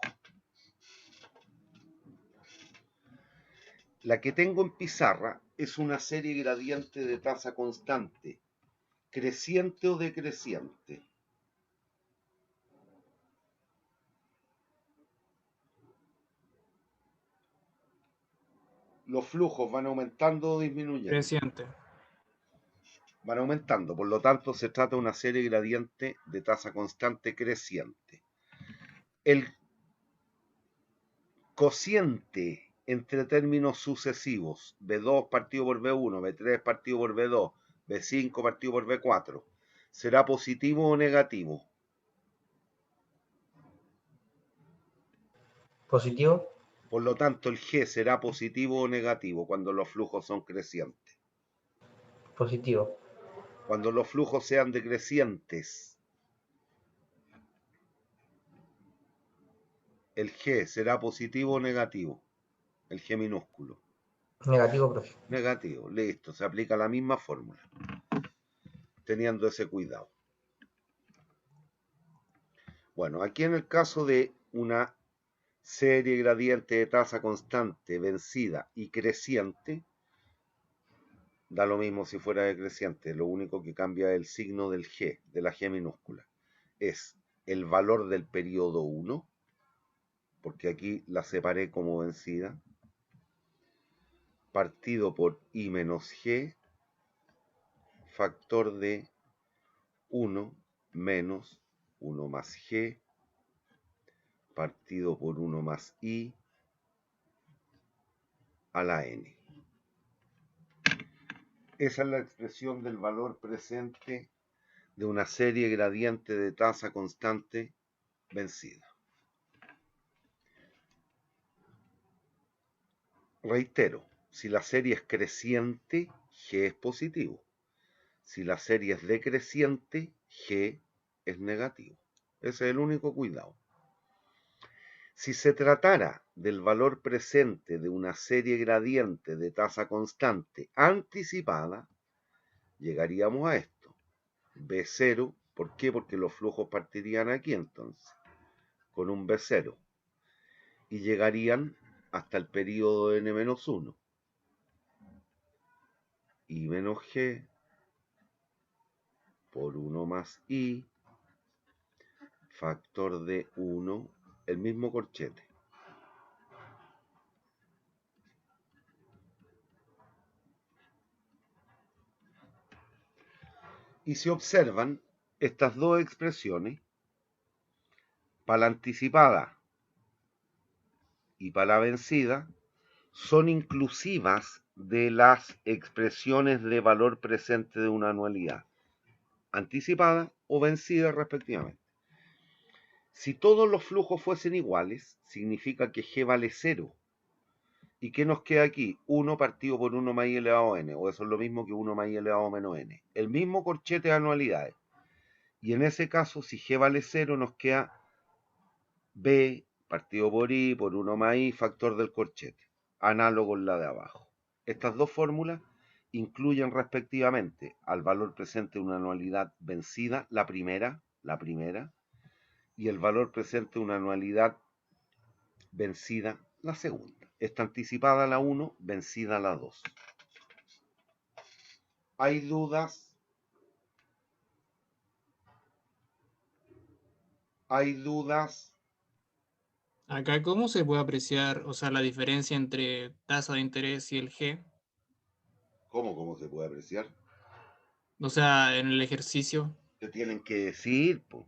Speaker 1: La que tengo en pizarra es una serie gradiente de tasa constante, creciente o decreciente. Los flujos van aumentando o disminuyendo.
Speaker 5: Creciente.
Speaker 1: Van aumentando, por lo tanto se trata de una serie gradiente de tasa constante creciente. El cociente entre términos sucesivos, B2 partido por B1, B3 partido por B2, B5 partido por B4, ¿será positivo o negativo?
Speaker 2: Positivo.
Speaker 1: Por lo tanto, el G será positivo o negativo cuando los flujos son crecientes.
Speaker 2: Positivo.
Speaker 1: Cuando los flujos sean decrecientes, el G será positivo o negativo. El G minúsculo.
Speaker 2: Negativo, profe.
Speaker 1: Negativo, listo, se aplica la misma fórmula, teniendo ese cuidado. Bueno, aquí en el caso de una serie gradiente de tasa constante, vencida y creciente, da lo mismo si fuera decreciente, lo único que cambia es el signo del G, de la G minúscula. Es el valor del periodo 1, porque aquí la separé como vencida, partido por I menos G, factor de 1 menos 1 más G, partido por 1 más I a la N. Esa es la expresión del valor presente de una serie gradiente de tasa constante vencida. Reitero, si la serie es creciente, G es positivo. Si la serie es decreciente, G es negativo. Ese es el único cuidado. Si se tratara del valor presente de una serie gradiente de tasa constante anticipada, llegaríamos a esto. B0, ¿por qué? Porque los flujos partirían aquí entonces, con un B0, y llegarían hasta el periodo n-1. I menos G por 1 más I, factor de 1, el mismo corchete. Y si observan, estas dos expresiones, para la anticipada y para la vencida, son inclusivas de las expresiones de valor presente de una anualidad, anticipada o vencida respectivamente. Si todos los flujos fuesen iguales, significa que G vale 0. ¿Y qué nos queda aquí? 1 partido por 1 más I elevado a n, o eso es lo mismo que 1 más I elevado a menos n. El mismo corchete de anualidades. Y en ese caso, si G vale 0, nos queda B partido por I por 1 más I, factor del corchete, análogo en la de abajo. Estas dos fórmulas incluyen respectivamente al valor presente de una anualidad vencida, la primera, y el valor presente de una anualidad vencida, la segunda. Está anticipada la 1, vencida la 2. ¿Hay dudas? ¿Hay dudas?
Speaker 5: Acá, ¿cómo se puede apreciar, o sea, la diferencia entre tasa de interés y el G?
Speaker 1: ¿Cómo se puede apreciar?
Speaker 5: O sea, en el ejercicio.
Speaker 1: Te tienen que decir, po.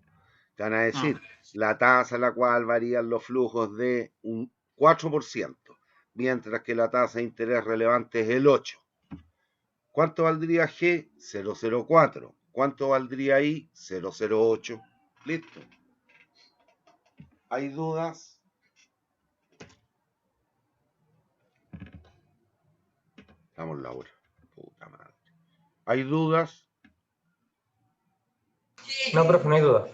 Speaker 1: Te van a decir la tasa a la cual varían los flujos de un 4%, mientras que la tasa de interés relevante es el 8%. ¿Cuánto valdría G? 0,04. ¿Cuánto valdría I? 0,08. Listo. ¿Hay dudas? Estamos la hora. Puta madre. ¿Hay dudas?
Speaker 2: No, profe, no hay duda.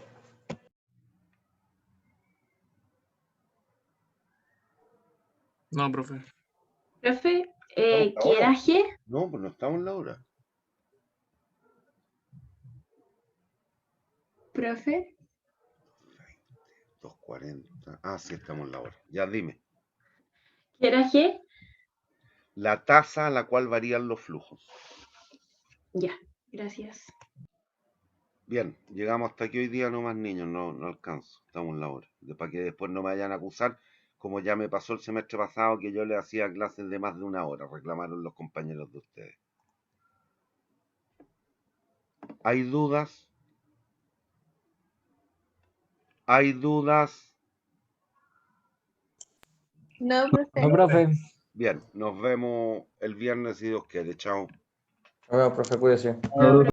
Speaker 5: No, profe.
Speaker 6: Profe,
Speaker 1: ¿Estamos
Speaker 6: ¿qué era
Speaker 1: ahora?
Speaker 6: G?
Speaker 1: No, pues no estamos en la hora.
Speaker 6: Profe,
Speaker 1: 2:40. Ah, sí, estamos en la hora. Ya dime.
Speaker 6: ¿qué era G?
Speaker 1: La tasa a la cual varían los flujos.
Speaker 6: Ya, gracias.
Speaker 1: Bien, llegamos hasta aquí hoy día, no más niños, no alcanzo, estamos en la hora. Para que después no me vayan a acusar, como ya me pasó el semestre pasado, que yo le hacía clases de más de 1 hora, reclamaron los compañeros de ustedes. ¿Hay dudas? ¿Hay dudas?
Speaker 4: No, profe.
Speaker 3: No, profe.
Speaker 1: Bien, nos vemos el viernes si Dios quiere, chao.
Speaker 2: Nos vemos, profe, cuídese.
Speaker 6: Chao,